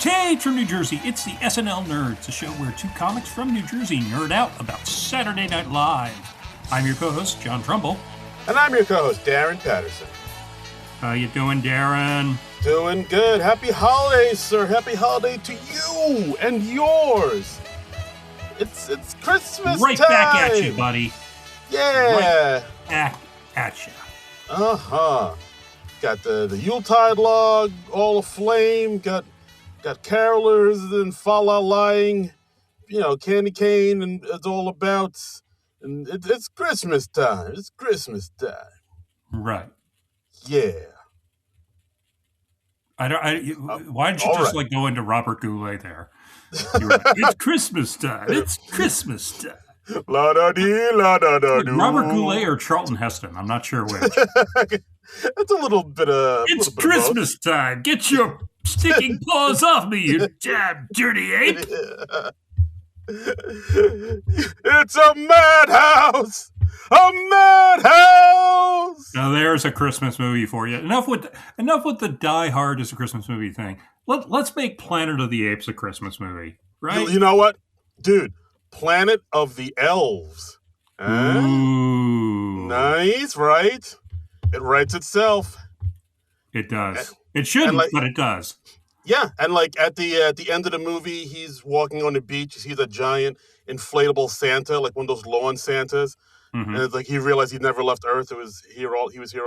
Hey, from New Jersey, it's the SNL Nerds, a show where two comics from New Jersey nerd out about Saturday Night Live. I'm your co-host, John Trumbull. And I'm your co-host, Darren Patterson. How you doing, Darren? Doing good. Happy holidays, sir. Happy holiday to you and yours. It's Christmas right time. Back at you, buddy. Yeah. Right back at you. Uh-huh. Got the Yuletide log all aflame. Got carolers and fa la lying. Candy cane, and it's all about. And it's Christmas time. It's Christmas time. Right. Yeah. Why didn't you just go into Robert Goulet there? Like, it's Christmas time. It's Christmas time. La da dee, la da da doo. Robert Goulet or Charlton Heston? I'm not sure which. It's a little bit of. It's Christmas time. Get your sticking paws off me, you damn dirty ape! It's a madhouse! A madhouse! Now there's a Christmas movie for you. Enough with the Die Hard is a Christmas movie thing. Let's make Planet of the Apes a Christmas movie, right? You know what, dude? Planet of the Elves. Ooh, nice, right? It writes itself. It does. It shouldn't, but it does. Yeah, and at the end of the movie, he's walking on the beach. He sees a giant inflatable Santa, like one of those lawn Santas. Mm-hmm. And it's like he realized he'd never left Earth. He was here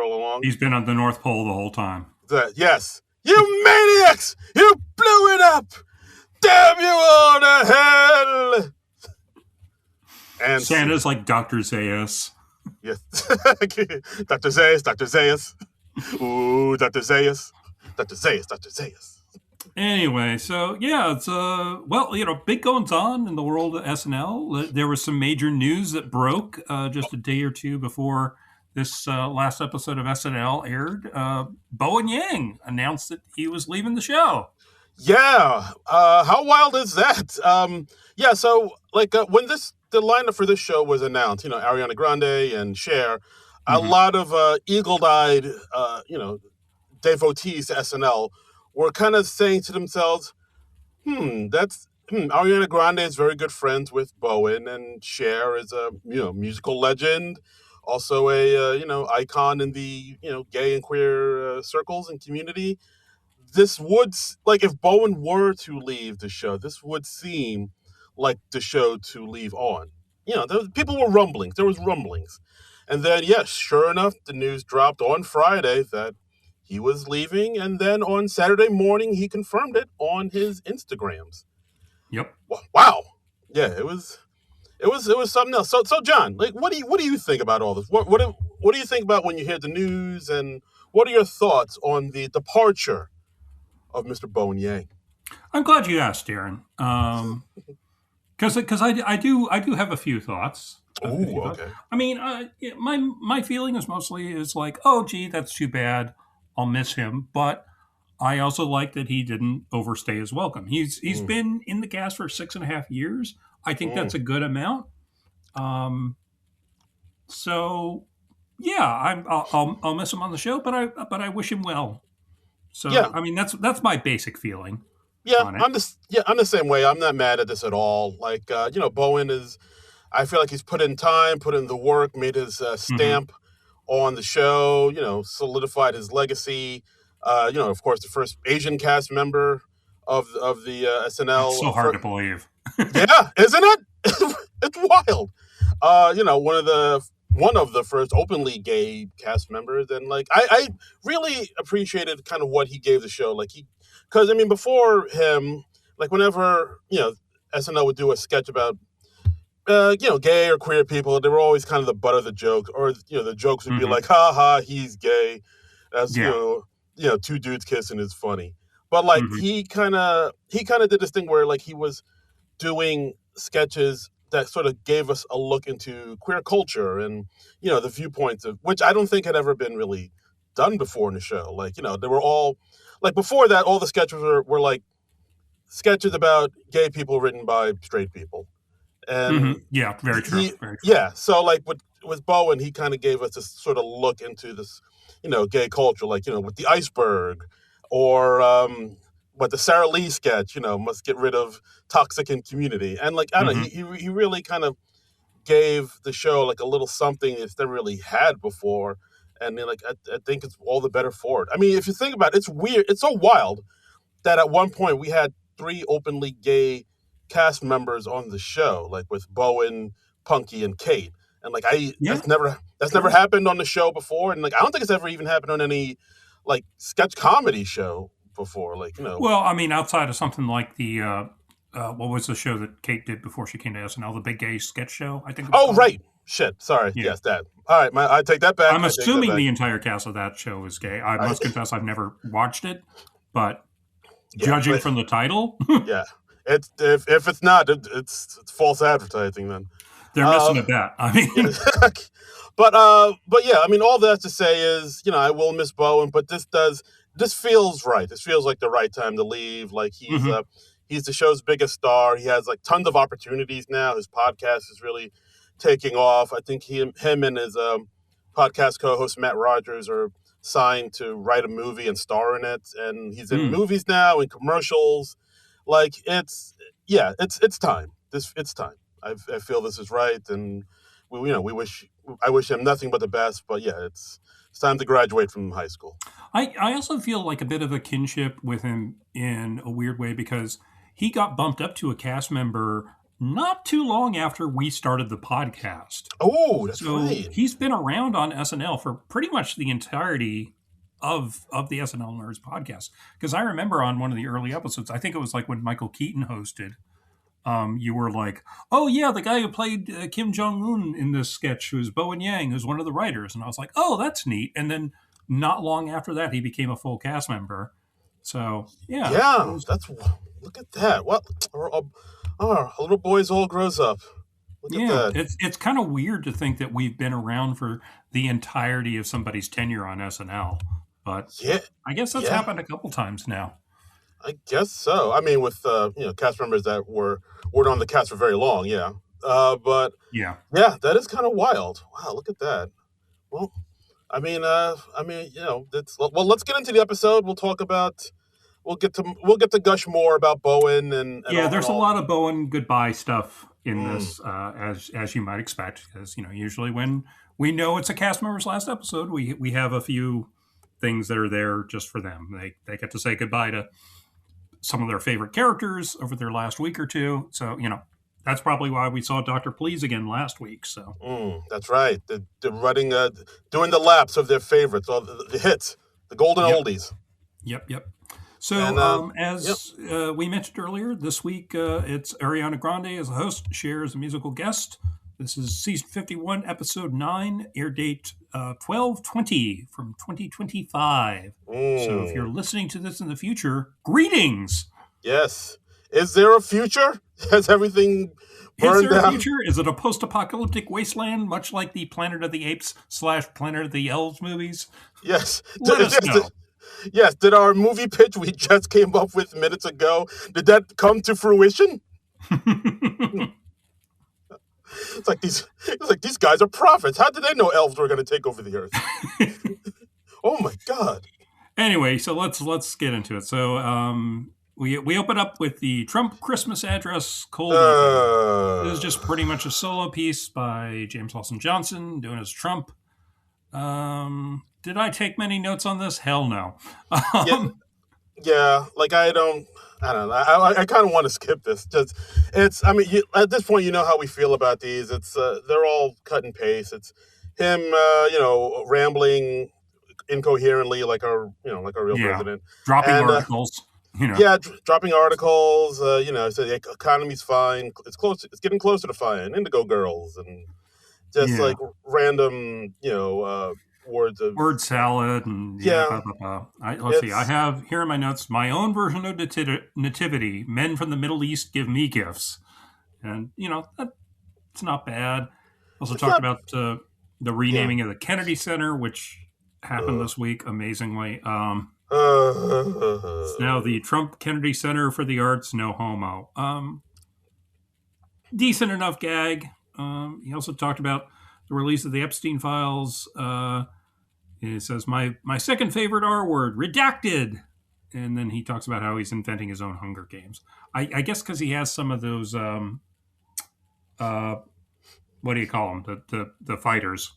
all along. He's been on the North Pole the whole time. Yes. You maniacs! You blew it up! Damn you all to hell! And Santa's like Dr. Zaius. Yes. Dr. Zaius. Ooh, Dr. Zaius. Dr. Zaius. Anyway, so yeah, it's big goings on in the world of SNL. There was some major news that broke just a day or two before this last episode of SNL aired. Bowen Yang announced that he was leaving the show. Yeah, how wild is that? So when the lineup for this show was announced, Ariana Grande and Cher, a lot of eagle-eyed, devotees to SNL were kind of saying to themselves, Ariana Grande is very good friends with Bowen, and Cher is a, musical legend, also a, icon in the, gay and queer circles and community. This would, if Bowen were to leave the show, this would seem like the show to leave on. People were rumblings. There was rumblings. And then, yes, sure enough, the news dropped on Friday that he was leaving. And then on Saturday morning, he confirmed it on his Instagrams. Yep. Wow. Yeah, it was something else. So John, what do you think about all this? What do you think about when you hear the news, and what are your thoughts on the departure of Mr. Bowen Yang? I'm glad you asked, Darren. Because I do have a few thoughts. Okay. I mean, my feeling is mostly like, oh, gee, that's too bad. I'll miss him, but I also like that he didn't overstay his welcome. He's been in the cast for 6.5 years. I think that's a good amount. So yeah, I'll miss him on the show, but I wish him well. So yeah. I mean, that's my basic feeling. Yeah, I'm the same way. I'm not mad at this at all. Bowen is. I feel like he's put in time, put in the work, made his stamp on the show. Solidified his legacy. Of course, the first Asian cast member of the SNL. It's so hard to believe. Yeah, isn't it? It's wild. One of the first openly gay cast members, and I really appreciated kind of what he gave the show. Because before him, whenever SNL would do a sketch about gay or queer people, they were always kind of the butt of the joke, or the jokes would be like, "Ha ha, he's gay." That's two dudes kissing is funny. But he kind of did this thing where he was doing sketches that sort of gave us a look into queer culture and the viewpoints of which I don't think had ever been really done before in the show. They were all before that, all the sketches were sketches about gay people written by straight people. And yeah, very true. Very true. Yeah, so with Bowen, he kind of gave us this sort of look into this, gay culture, with the iceberg, or what the Sarah Lee sketch, must get rid of toxic in community. And like, I don't know, Hmm. he really kind of gave the show like a little something it's never really had before. And then, like, I think it's all the better for it. I mean, if you think about it, it's weird. It's so wild that at one point we had three openly gay cast members on the show, like with Bowen, Punky, and Kate. And like, I Yeah, that's never true. happened on the show before, and like I don't think it's ever even happened on any like sketch comedy show before. Like, Well, I mean, outside of something like the what was the show that Kate did before she came to SNL, the Big Gay Sketch Show, I think it was oh called. right, shit, sorry, Yeah, yes, that. All right, I take that back. I'm I take that assuming back. the entire cast of that show is gay. I I, must confess, I've never watched it, but yeah, judging but from the title, yeah, it's if it's not, it's false advertising then. they're Uh, missing a bet. I Yeah. mean, but yeah, I mean, all that to say is, I will miss Bowen, but this feels right. This feels like the right time to leave. Like, mhm. he's the show's biggest star. He has like tons of opportunities now. His podcast is really taking off. I think him and his podcast co-host Matt Rogers are signed to write a movie and star in it, and he's in Mm. movies now and commercials. Like, it's time. It's time. I feel this is right, and I wish him nothing but the best. But yeah, it's time to graduate from high school. I also feel like a bit of a kinship with him in a weird way because he got bumped up to a cast member not too long after we started the podcast. Oh, that's So right. he's been around on SNL for pretty much the entirety of the SNL Nerds podcast. Because I remember on one of the early episodes, I think it was like when Michael Keaton hosted, you were like, "Oh yeah, the guy who played Kim Jong Un in this sketch, who's Bowen Yang, who's one of the writers," and I was like, "Oh, that's neat." And then not long after that, he became a full cast member. So yeah, it Yeah, was. look at that. What our little boys all grows up. Look at Yeah, that. it's kind of weird to think that we've been around for the entirety of somebody's tenure on SNL, but Yeah, I guess that's yeah. happened a couple times now. I guess so. I mean, with cast members that weren't on the cast for very long. Yeah. But Yeah, yeah, that is kind of wild. Wow, look at that. Well, that's well. Let's get into the episode. We'll talk about. We'll get to gush more about Bowen and yeah. all and There's a all. lot of Bowen goodbye stuff in Mm, this, as you might expect, because usually when we know it's a cast member's last episode, we have a few things that are there just for them. They get to say goodbye to some of their favorite characters over their last week or two. So that's probably why we saw Doctor Please again last week. So that's right. They're running, doing the laps of their favorites, all the hits, the golden yep, oldies, yep. and So, yep, as we mentioned earlier, this week it's Ariana Grande as a host, Cher as a musical guest. This is season 51, episode 9, air date 12/20 from 2025. So, if you're mm, listening to this in the future, greetings. yes. Is there a future? Has everything Is burned there a down? future? Is it a post apocalyptic wasteland, much like the Planet of the Apes / Planet of the Elves movies? Yes. Let us know. Yes. Did our movie pitch we just came up with minutes ago? Did that come to fruition? It's like these guys are prophets. How did they know elves were going to take over the earth? Oh my god. Anyway, so let's get into it. So we open up with the Trump Christmas address cold open. This is Uh, just pretty much a solo piece by James Lawson Johnson doing his Trump. Did I take many notes on this? Hell no. yeah, Um, yeah. Like I don't know. I kind of want to skip this. Just it's. I mean, at this point, you know how we feel about these. It's they're all cut and paste. It's him, rambling incoherently like our real yeah, president, dropping and articles. yeah, dropping articles. So the economy's fine. It's close. It's getting closer to fine. Indigo girls and just Yeah, like random, words of word salad and yeah. yeah. Blah, blah, blah. Let's see. I It's have here in my notes my own version of nativity. Men from the Middle East give me gifts, and it's not bad. Also it's talked not about the yeah. renaming of the Kennedy Center, which happened Uh, this week, amazingly. It's now uh, the Trump Kennedy Center for the Arts, no homo. Decent enough gag. He also talked about the release of the Epstein files. He says, my second favorite R word, redacted. and then he talks about how he's inventing his own Hunger Games. I guess because he has some of those uh, what do you call them? The fighters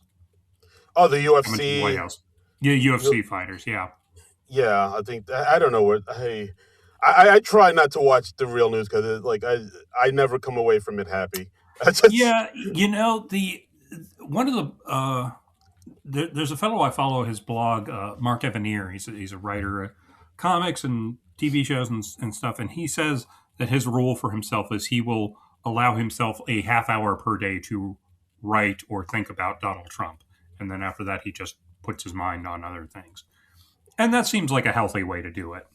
Oh, the coming to the White UFC. House. Yeah, UFC fighters. Yeah, Yeah, I think I don't know what I try not to watch the real news because like I never come away from it happy. I just yeah. The one of the there's a fellow I follow his blog, Mark Evanier. He's a writer of comics and TV shows and stuff, and he says that his rule for himself is he will allow himself a half hour per day to write or think about Donald Trump, and then after that he just puts his mind on other things. And that seems like a healthy way to do it.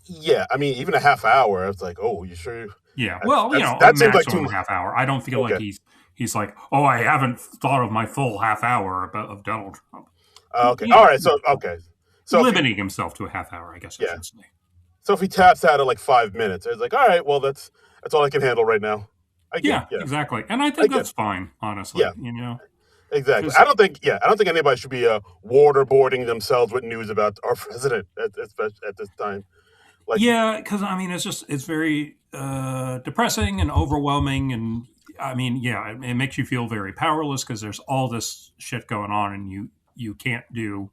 yeah. I mean, even a half hour. It's like, oh, you sure? Yeah, well, a That seems like too maximum much. half hour. I don't feel like Okay. he's like, oh, I haven't thought of my full half hour of Donald Trump. Okay. All right. So okay. So if he Limiting himself to a half hour, I guess I yeah. should say. So if he taps out at like 5 minutes, it's like, all right, well that's all I can handle right now. I get Yeah, yeah. exactly. And I I think get that's fine, honestly. yeah. Exactly. Because I don't think anybody should be waterboarding themselves with news about our president at this time. Like yeah, because I mean, it's very depressing and overwhelming, and I mean, yeah, it makes you feel very powerless because there's all this shit going on, and you can't do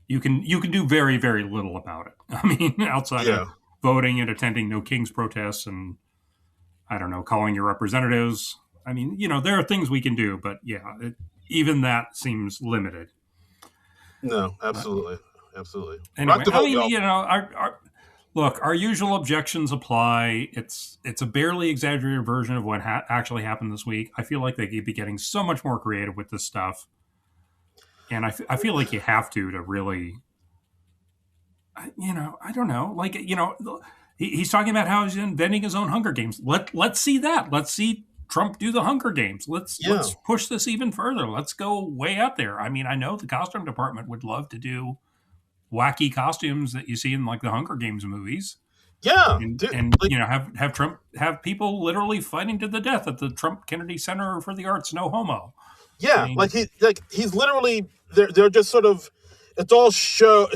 you can do very very little about it. I mean, outside of yeah. voting and attending No Kings protests, and I don't know, calling your representatives. I mean, there are things we can do, but yeah, even that seems limited. No, But absolutely. Absolutely. Rock anyway, the I vote, mean, y'all. look, our usual objections apply. It's a barely exaggerated version of what actually happened this week. I feel like they could be getting so much more creative with this stuff, and I feel like you have to really, I don't know, like he's talking about how he's inventing his own Hunger Games. Let's see that. Let's see Trump do the Hunger Games. Yeah. Let's push this even further. Let's go way out there. I mean, I know the costume department would love to do wacky costumes that you see in like the Hunger Games movies, Yeah. and Dude, and like have Trump have people literally fighting to the death at the Trump Kennedy Center for the Arts. No homo. I yeah, mean, he's literally they're just sort of it's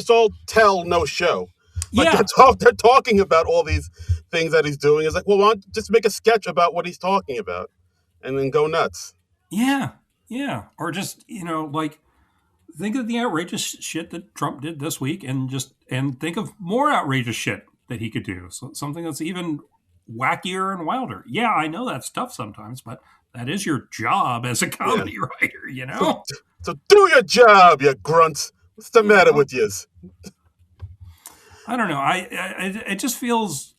all tell no show. Like yeah, they're talking about all these things that he's doing. It's like, well, why don't you just make a sketch about what he's talking about and then go nuts. yeah, yeah, or just like think of the outrageous shit that Trump did this week, and think of more outrageous shit that he could do. So something that's even wackier and wilder. Yeah, I know that's tough sometimes, but that is your job as a Yeah. comedy writer. So so do your job, you grunts. What's the You matter know. with yous? I don't know. It just feels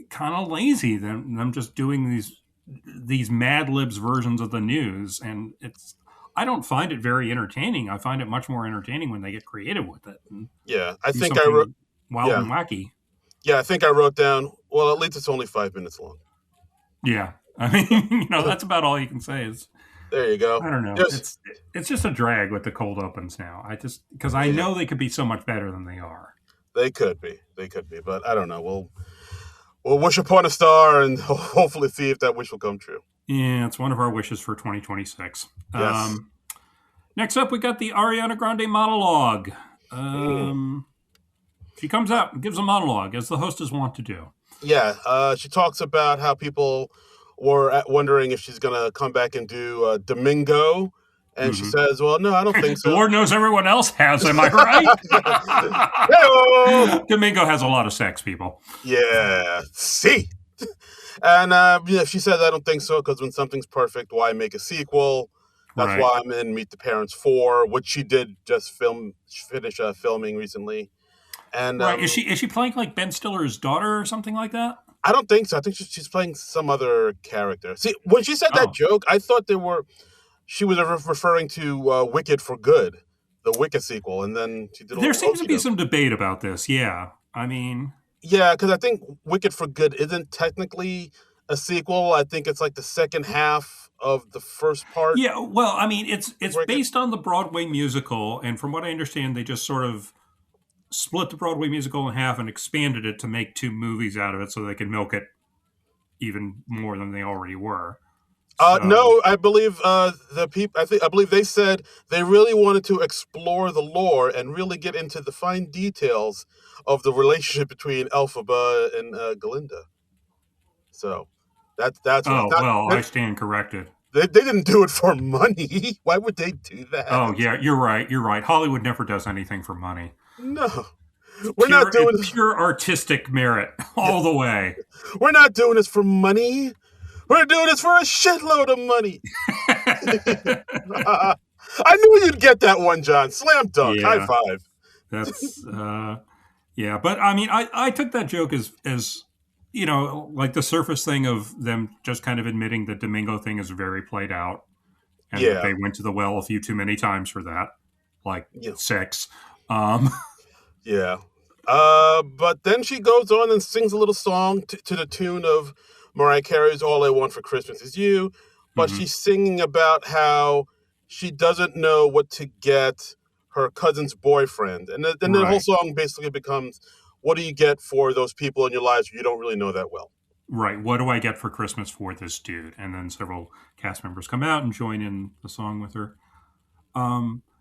kind of lazy them just doing these Mad Libs versions of the news, and I don't find it very entertaining. I find it much more entertaining when they get creative with it and Yeah, I do think I wrote. something wild Yeah, and wacky. yeah, I think I wrote down. Well, at least it's only 5 minutes long. Yeah, I mean, that's about all you can say. Is There you go. I don't know. Just It's just a drag with the cold opens now. I just because I yeah, know they could be so much better than they are. they could be, but I don't know. We'll wish upon a star and hopefully see if that wish will come true. Yeah, it's one of our wishes for 2026. Yes. Next up, we got the Ariana Grande monologue. Mm. She comes out and gives a monologue, as the hostess want to do. Yeah. She talks about how people were wondering if she's gonna come back and do Domingo, and she Hmm. says, "Well, no, I don't think so." Lord knows everyone else has, am I Hey-o! right? Domingo has a lot of sex, people. Yeah. See. And yeah, she says, "I don't think so because when something's perfect, why make a sequel?" That's Right. why I'm in Meet the Parents 4, which she did just finish filming recently. And Right. Is she playing like Ben Stiller's daughter or something like that? I don't think so. I think she's playing some other character. See, when she said that Oh. joke, I thought she was referring to Wicked for Good, the Wicked sequel, and then she did a There little seems to okey be doke. some debate about this. Yeah. I mean, Yeah, because I think Wicked for Good isn't technically a sequel. I think it's like the second half of the first part yeah, well, I mean, of it's Wicked. based on the Broadway musical, and from what I understand, they just sort of split the Broadway musical in half and expanded it to make two movies out of it so they could milk it even more than they already were. So, No, I believe the people. I believe they said they really wanted to explore the lore and really get into the fine details of the relationship between Elphaba and Galinda. So that's why. oh, Not well, I stand corrected. they didn't do it for money. Why would they do Oh, that? yeah, you're right. You're right. Hollywood never does anything for money. No, we're not Pure, doing it's this. pure artistic merit Yeah, all the way. we're not doing this for money. We're doing this for a shitload of money. I knew you'd get that one, John. Slam dunk. High Yeah, five. that's yeah. But I mean, I took that joke as like the surface thing of them just kind of admitting that Domingo thing is very played out, and that Yeah. they went to the well a few too many times for that, like Yeah. six. Um, Yeah. But then she goes on and sings a little song to the tune of Mariah Carey's All I Want for Christmas Is You. But mhm. she's singing about how she doesn't know what to get her cousin's boyfriend. And then the whole Right. song basically becomes, what do you get for those people in your lives you don't really know that well? Right. What do I get for Christmas for this dude? And then several cast members come out and join in the song with her.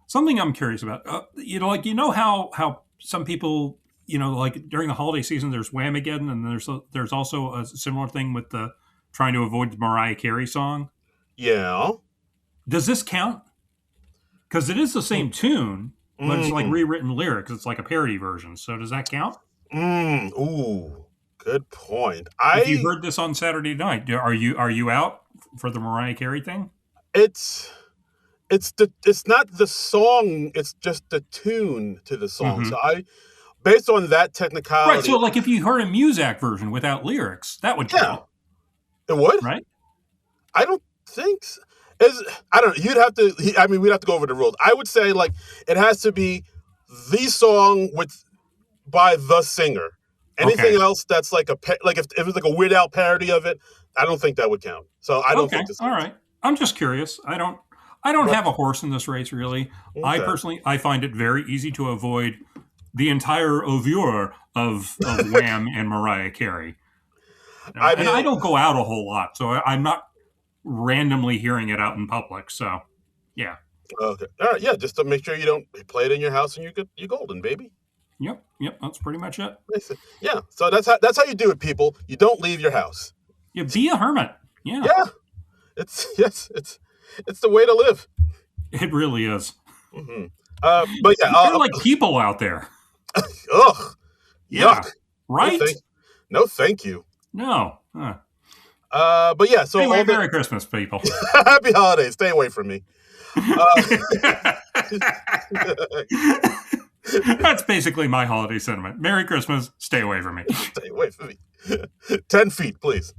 Something I'm curious about, like how some people, like during the holiday season, there's Whamageddon, and there's also a similar thing with the trying to avoid the Mariah Carey song. Yeah. Does this count? Because it is the same tune, but it's like Mm, rewritten lyrics. It's like a parody version. So does that count? ooh, good point. If you heard this on Saturday night, are you out for the Mariah Carey thing? It's it's not the song, it's just the tune to the song. Hmm. So I based on that Right. technicality, So, like, if you heard a Muzak version without lyrics, that would yeah, count, it would. right? I don't think so. Is I don't know. You'd have to. I mean, we'd have to go over the rules. I would say like it has to be the song with by the singer. Okay. Anything else that's like like if it's like a Weird Al parody of it, I don't think that would count. So I don't Okay. think this All counts. right. I'm just curious. I don't But have a horse in this race, really. I okay, personally, I find it very easy to avoid the entire oeuvre of Wham and Mariah Carey. I And I mean, don't go out a whole lot, so I'm not randomly hearing it out in public. So, yeah. okay, all right, yeah. Just to make sure you don't play it in your house and you're golden, baby. Yep. Yep. That's pretty much it. Yeah, so that's how you do it, people. You don't leave your house. Yeah. Be a hermit. Yeah. Yeah, it's yes, it's the way to live. It really is. Hmm. But yeah, They're like people out there. ugh, Yeah. yuck. No Right? thank, no, thank you. No. But yeah, so Anyway, all the Merry Christmas, people. happy holidays. Stay away from me. Uh, That's basically my holiday sentiment. Merry Christmas. Stay away from me. stay away from me. 10 feet, please.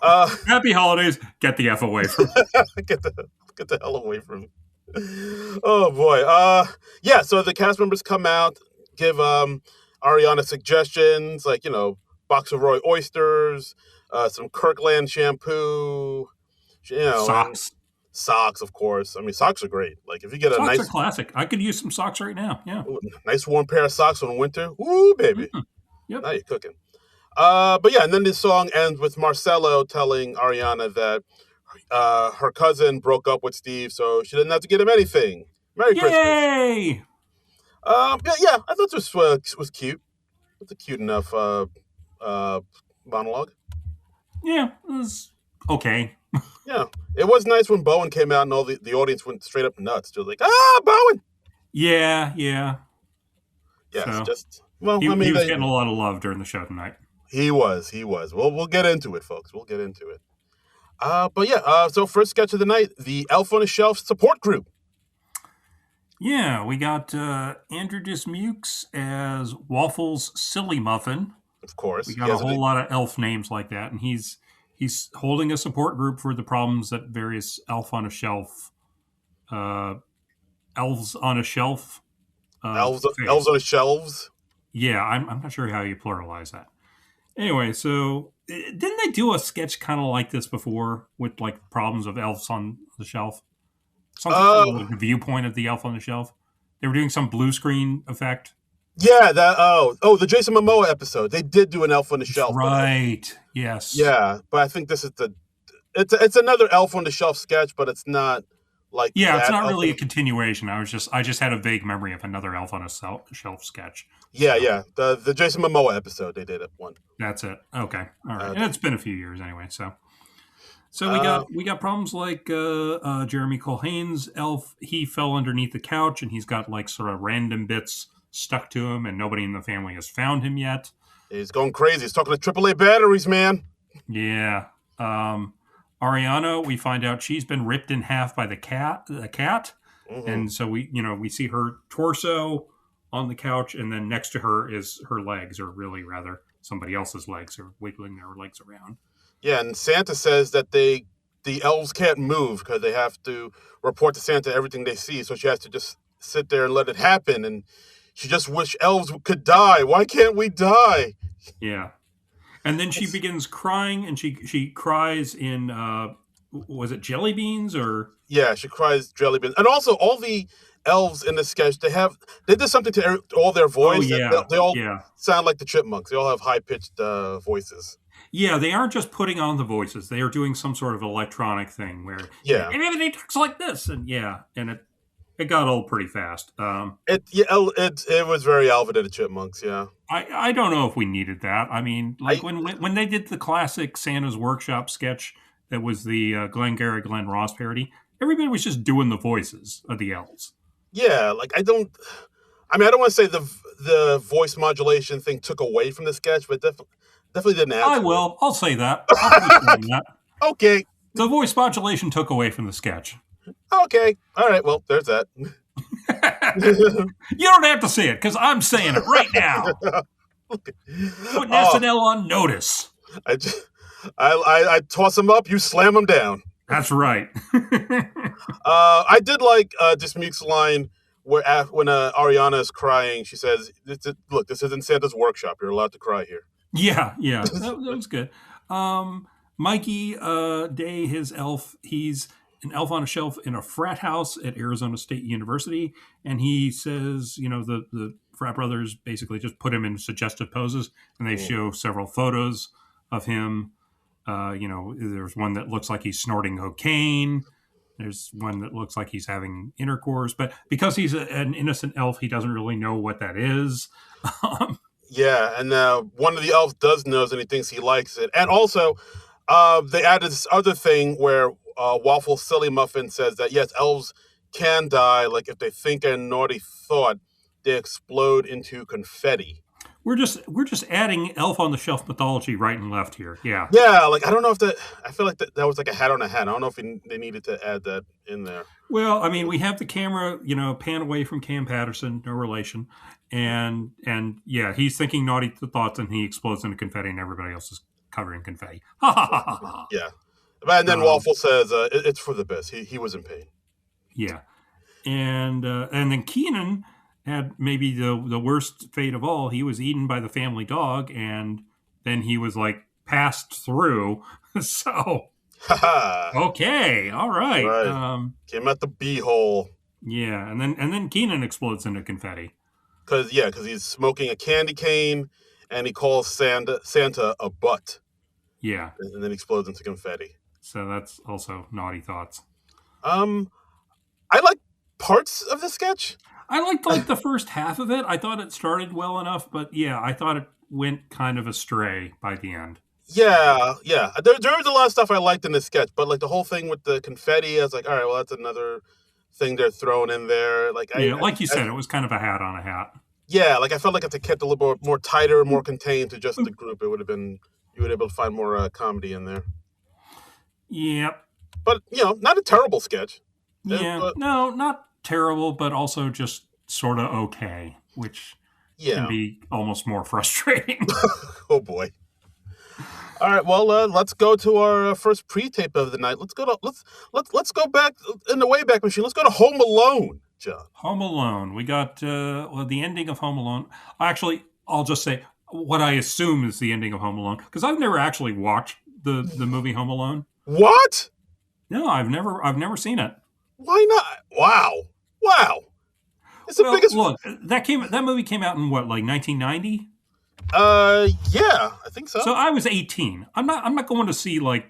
Uh, Happy holidays. Get the F away from me. get the hell away from me. Oh boy. Yeah. So the cast members come out, give Ariana suggestions, like box of Roy oysters, some Kirkland shampoo, and Socks. socks, of course. I mean, socks are great. Like if you get a Socks are nice, classic. I could use some socks right now. Yeah. nice warm pair of socks in winter, woo, baby, Mhm. Yep. now you're cooking. But yeah, and then this song ends with Marcelo telling Ariana that her cousin broke up with Steve, so she didn't have to get him anything. Merry Christmas. Yay! Yeah, I thought this was cute. It's a cute enough monologue. Yeah, it was okay. Yeah, it was nice when Bowen came out and all the audience went straight up nuts. Just like, Bowen. Yeah, yeah. Yes, So just well, he, I he mean, was getting a lot of love during the show tonight. he was. We'll get into it, folks. We'll get into it. But yeah, so first sketch of the night, the Elf on a Shelf support group. Yeah, we got Andrew Dismukes as Waffles Silly Muffin. Of course, We he got a has whole lot of elf names like that, and he's holding a support group for the problems that various elves on a shelf elves face. on shelves. Yeah, I'm not sure how you pluralize that. Anyway, so didn't they do a sketch kind of like this before with like problems of elves on the shelf? Something from Uh, like the viewpoint of the elf on the shelf. They were doing some blue screen effect. yeah, the Jason Momoa episode. They did do an Elf on the That's Shelf, but right. Yes. yeah, but I think this is it's another Elf on the Shelf sketch, but it's not like Yeah, it's that not Elf really on a the, continuation. I just had a vague memory of another Elf on a Shelf sketch. yeah, So yeah, the Jason Momoa episode they did at one. that's it. Okay, all right, Uh, and it's been a few years anyway. So uh, we got problems like Jeremy Colhane's elf. He fell underneath the couch, and he's got like sort of random bits stuck to him, and nobody in the family has found him yet. he's going crazy. He's talking to AAA batteries, man. Yeah. Ariana, we find out she's been ripped in half by the cat. Hmm. And so we see her torso on the couch, and then next to her is her legs, or really rather somebody else's legs, are wiggling their legs around. Yeah, and Santa says that the elves can't move because they have to report to Santa everything they see. So she has to just sit there and let it happen. And she just wish elves could die. Why can't we die? Yeah. And then she It's, begins crying, and she cries in was it jelly beans or yeah, she cries jelly beans. And also, all the elves in the sketch, they did something to all their oh voice. yeah, They all yeah. sound like the chipmunks. They all have high pitched voices. Yeah, they aren't just putting on the voices. They are doing some sort of electronic thing where Yeah, everybody talks like this, and it got old pretty fast. it was very Alvin and the Chipmunks. Yeah, I don't know if we needed that. I mean, like I when they did the classic Santa's Workshop sketch that was the Glenn Ross parody, everybody was just doing the voices of the elves. yeah, like I don't. I mean, I don't want to say the voice modulation thing took away from the sketch, but definitely didn't add I to it. will. I'll say that. I'll confirm that. Okay, The voice modulation took away from the sketch. okay, all right. Well, there's that. You don't have to say it because I'm saying it right now. Putting Oh, SNL on notice. I just, I toss them up, you slam them down. That's right. I did like Dismuke's line where when Ariana is crying, she says, "Look, this isn't Santa's workshop. You're allowed to cry here." Yeah. That was good. Mikey Day, his elf, he's an elf on a shelf in a frat house at Arizona State University. And he says, the frat brothers basically just put him in suggestive poses, and they Mm. show several photos of him. There's one that looks like he's snorting cocaine. There's one that looks like he's having intercourse, but because he's an innocent elf, he doesn't really know what that is. Yeah, and one of the elves does knows, and he thinks he likes it. And also, they added this other thing where Waffle Silly Muffin says that yes, elves can die. Like if they think a naughty thought, they explode into confetti. We're just adding elf on the shelf mythology right and left here. Yeah. Yeah, like I don't know if that. I feel like that was like a hat on a hat. I don't know if they needed to add that in there. Well, I mean, we have the camera, pan away from Cam Patterson, no relation, and yeah, he's thinking naughty thoughts, and he explodes into confetti, and everybody else is covered in confetti. Ha ha ha ha ha. Yeah, and then Um, Waffle says it's for the best. He was in pain. yeah, and then Keenan had maybe the worst fate of all. He was eaten by the family dog, and then he was like passed through. So Haha. okay, all right, Right. Came out the beehole. yeah, and then Keenan explodes into confetti. Because he's smoking a candy cane, and he calls Santa a butt, Yeah, and then he explodes into confetti. so that's also naughty thoughts. Um, I like parts of the sketch. I liked like the first half of it. I thought it started well enough, but yeah, I thought it went kind of astray by the end. Yeah, yeah. There was a lot of stuff I liked in the sketch, but like the whole thing with the confetti, I was like, all right, well, that's another thing they're throwing in there. Like Yeah, like you said, it was kind of a hat on a hat. yeah, like I felt like if they kept a little more tighter, more contained to just the group, it would have been you would have been able to find more comedy in there. Yep. But not a terrible sketch. Yeah. But No, not terrible, but also just sort of okay, which can yeah. be almost more frustrating. Oh boy. All right. Well, let's go to our first pre-tape of the night. Let's go back in the Wayback Machine. Let's go to Home Alone, John. Home Alone. We got the ending of Home Alone. Actually, I'll just say what I assume is the ending of Home Alone because I've never actually watched the movie Home Alone. What? No, I've never seen it. Why not? Wow. It's the Well, biggest. look, that movie came out in what, like 1990? Yeah, I think so. So I was 18. I'm not going to see like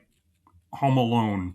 Home Alone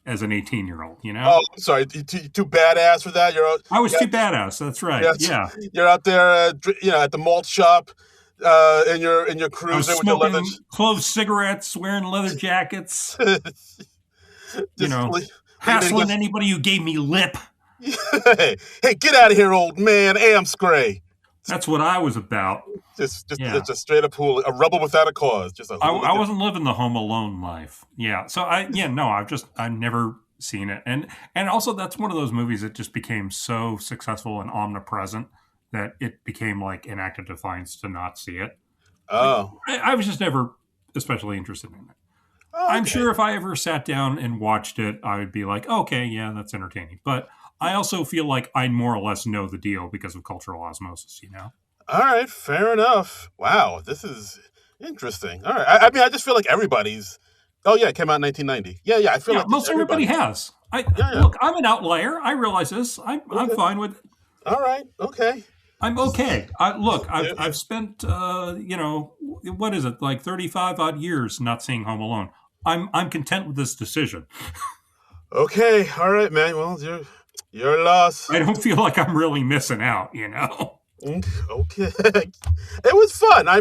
as an 18-year-old. You Oh, know, I'm sorry. Too badass for that. I was You're too badass. That's right. you're, Yeah, you're out there, at the malt shop, in your I was cruiser with your leather. smoking clove cigarettes, wearing leather jackets. You Just know, leaning hassling against. anybody who gave me lip. Hey, get out of here, old man. Amscray. That's what I was about. Just Yeah. it's a straight up a rebel without a cause. Just a I hooligan. wasn't living the Home Alone life. Yeah. So no, I've never seen it. And also that's one of those movies that just became so successful and omnipresent that it became like an act of defiance to not see it. Like Oh. I was just never especially interested in it. Oh, I'm okay. sure if I ever sat down and watched it, I would be like, okay, yeah, that's entertaining. But I also feel like I more or less know the deal because of cultural osmosis, you know? All right, fair enough. Wow, this is interesting. All right, I mean, I just feel like everybody's. Oh yeah, it came out in 1990. Yeah, yeah. I feel Yeah, like just most everybody everybody's. has. I Yeah, yeah. look, I'm an outlier. I realize this. I'm Okay. fine with it. All right. Okay. I'm okay. Look, Yeah. I've spent what is it, like 35 odd years not seeing Home Alone. I'm content with this decision. Okay. All right, man. Well, your loss. I don't feel like I'm really missing out, you know. Okay. It was fun. I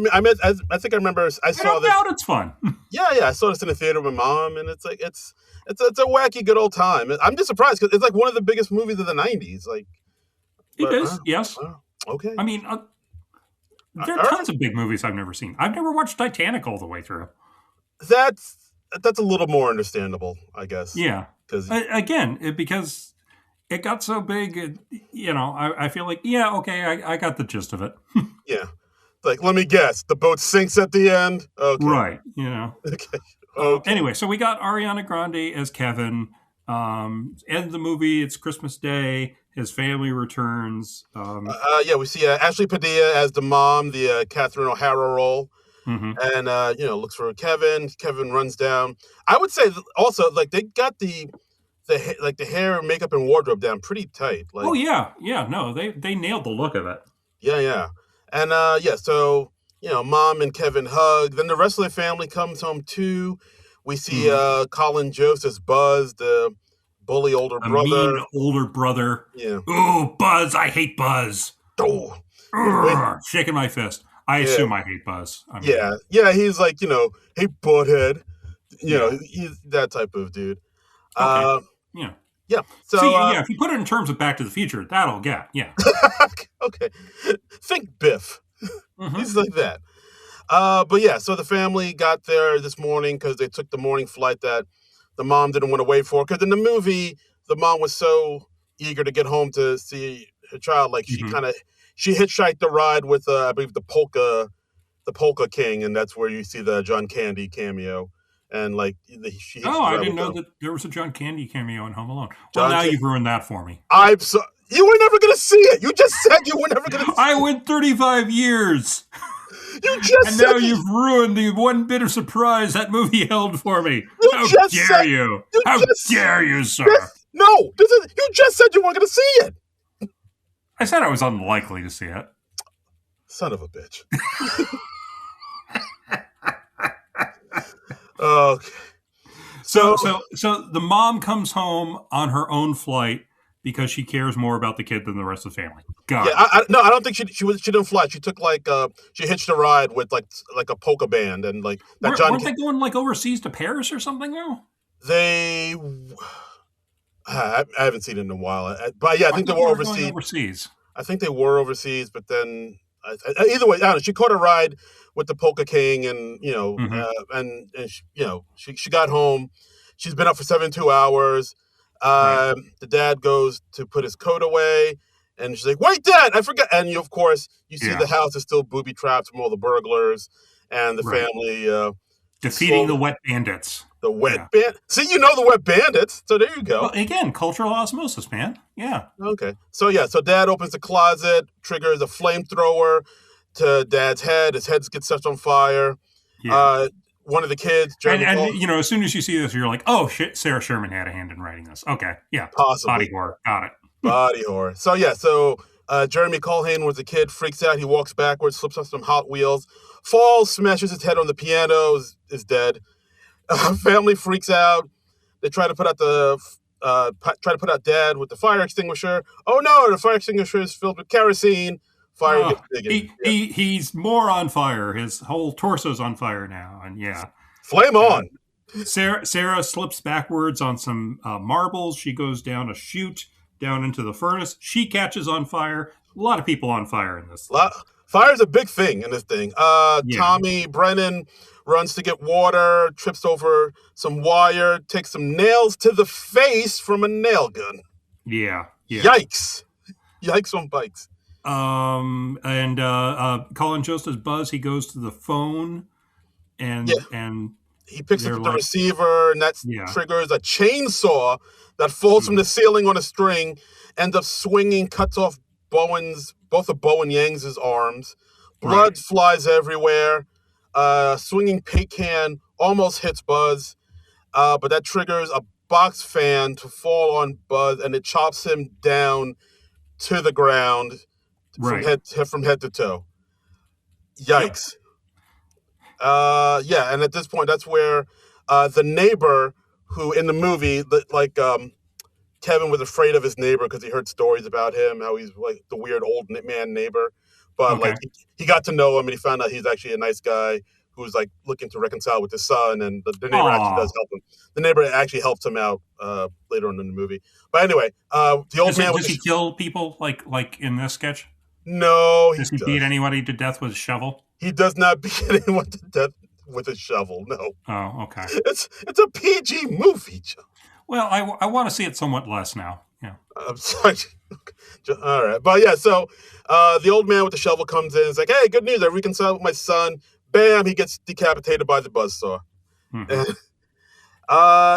think I remember I I don't saw this. doubt it's fun. Yeah, yeah. I saw this in the theater with my mom, and it's like it's a wacky good old time. I'm just surprised because it's like one of the biggest movies of the '90s. Like, It but is, yes. okay. I mean, there are All right. tons of big movies I've never seen. I've never watched Titanic all the way through. That's that's a little more understandable, I guess, Yeah. because Because it got so big, I feel like, yeah, okay, I got the gist of it. yeah. Like, let me guess, the boat sinks at the end. Okay, Right. You know. okay, okay. Anyway, so we got Ariana Grande as Kevin. End of the movie, it's Christmas Day. His family returns. Yeah, we see Ashley Padilla as the mom, the Catherine O'Hara role, Mhm. and looks for Kevin. Kevin runs down. I would say also like they got the hair, makeup, and wardrobe down pretty tight. Oh Like, yeah, yeah. No, they nailed the look of it. yeah, yeah, and yeah. So mom and Kevin hug. Then the rest of the family comes home too. We see Mhm. Colin Jost as Buzz, the bully older A mean brother. older brother. Yeah. Ooh, Buzz! I hate Buzz. Oh. Wait, Urgh, shaking my fist. I yeah. assume I hate Buzz. I mean, Yeah. Yeah. He's like, hey, butthead. yeah. He's that type of dude. Okay. Uh, Yeah. yeah. See, So, yeah. If you put it in terms of Back to the Future, that'll get. Yeah. okay. Think Biff. Hmm. He's like that. But yeah, so the family got there this morning because they took the morning flight that the mom didn't want to wait for. Because in the movie, the mom was so eager to get home to see her child, like Hmm. she hitchhiked the ride with I believe the polka king, and that's where you see the John Candy cameo, and like she Oh, hitched the I ride didn't with know them. that there was a John Candy cameo in Home Alone. Well, John now Candy. you've ruined that for me. You were never gonna see it. You just said you were never gonna see I it. went 35 years, You just and said now you've ruined the one bit of surprise that movie held for me. you How just dare said you? you How just dare you, sir? no. You just said you weren't gonna see it. I said I was unlikely to see it. Son of a bitch. Okay. So, So so, so the mom comes home on her own flight because she cares more about the kid than the rest of the family. yeah, Got it. no, I don't think she didn't fly. She took she hitched a ride with like a polka band and like that Weren't they going like overseas to Paris or something? Though they I haven't seen it in a while. But yeah, I I think they thought were they were going overseas. overseas. I think they were overseas, but then either way, I don't know. She caught a ride with the Polka King, and Hmm. and she got home. She's been up for 72 hours. Right, The dad goes to put his coat away, and she's like, "Wait, Dad, I forgot." And of course, you see yeah, the house is still booby trapped from all the burglars, and the right. family Defeating slowly the wet bandits. the wet Yeah. band. See, the wet bandits. So there you Well, go. again, cultural osmosis, man. Yeah. Okay. So yeah, so dad opens the closet, triggers a flamethrower to dad's head. His head gets set on fire. Yeah. Uh, One of the kids, And Jeremy and Cole, as soon as you see this, you're like, oh shit, Sarah Sherman had a hand in writing this. Okay, yeah, body possibly horror, got it. body horror. So yeah, so Jeremy Colhane was a kid, freaks out. He walks backwards, slips on some Hot Wheels, falls, smashes his head on the piano, is dead. Family freaks out. They try to put out Dad with the fire extinguisher. Oh no, the fire extinguisher is filled with kerosene. Fire gets digging. Yeah. He's more on fire. His whole torso's on fire now, and yeah. Flame Uh, on. Sarah slips backwards on some marbles. She goes down a chute down into the furnace. She catches on fire. A lot of people on fire in this thing. Fire's a big thing in this thing. Yeah, Tommy Brennan runs to get water, trips over some wire, takes some nails to the face from a nail gun. yeah. Yikes. Yikes on bikes. And Colin Jost Buzz. He goes to the phone, Yeah. and He picks they're up the like, receiver, and that yeah, triggers a chainsaw that falls from mhm, the ceiling on a string, ends up swinging, cuts off both of Bowen Yang's arms. right, Blood flies everywhere. Swinging paint can almost hits Buzz, but that triggers a box fan to fall on Buzz, and it chops him down to the ground right. from head to toe. Yep. Yikes. Yeah, and at this point, that's where the neighbor, who in the movie, Kevin was afraid of his neighbor because he heard stories about him, how he's like the weird old man neighbor. But Okay. like he got to know him, and he found out he's actually a nice guy who's like looking to reconcile with his son, and the neighbor actually Aw. does help him. The neighbor actually helps him out later on in the movie. But anyway, the old man with Does he kill people like in this sketch? no, he Does he beat does. anybody to death with a shovel? He does not beat anyone to death with a shovel. No, Oh, okay. it's a PG movie, Joe. Well, I want to see it somewhat less now. Yeah. I'm sorry. All right. But yeah, so the old man with the shovel comes in and is like, hey, good news. I reconciled with my son. Bam, he gets decapitated by the buzzsaw. Hmm. And,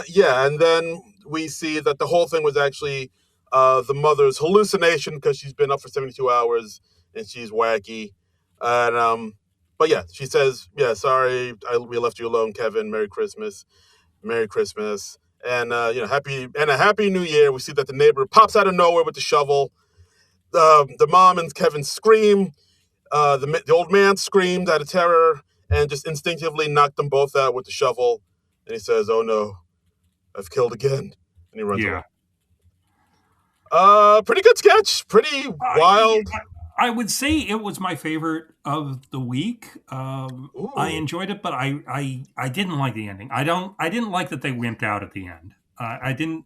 yeah, and then we see that the whole thing was actually the mother's hallucination because she's been up for 72 hours and she's wacky. And but yeah, she says, yeah, sorry, we left you alone, Kevin. Merry Christmas. Merry Christmas. And a happy New Year. We see that the neighbor pops out of nowhere with the shovel. The mom and Kevin scream. The old man screamed out of terror and just instinctively knocked them both out with the shovel. And he says, "Oh no, I've killed again," and he runs away. Yeah. Pretty good sketch. Pretty Yeah, wild. I would say it was my favorite of the week. I Ooh. enjoyed it, but I didn't like the ending. I didn't like that they wimped out at the end. I didn't.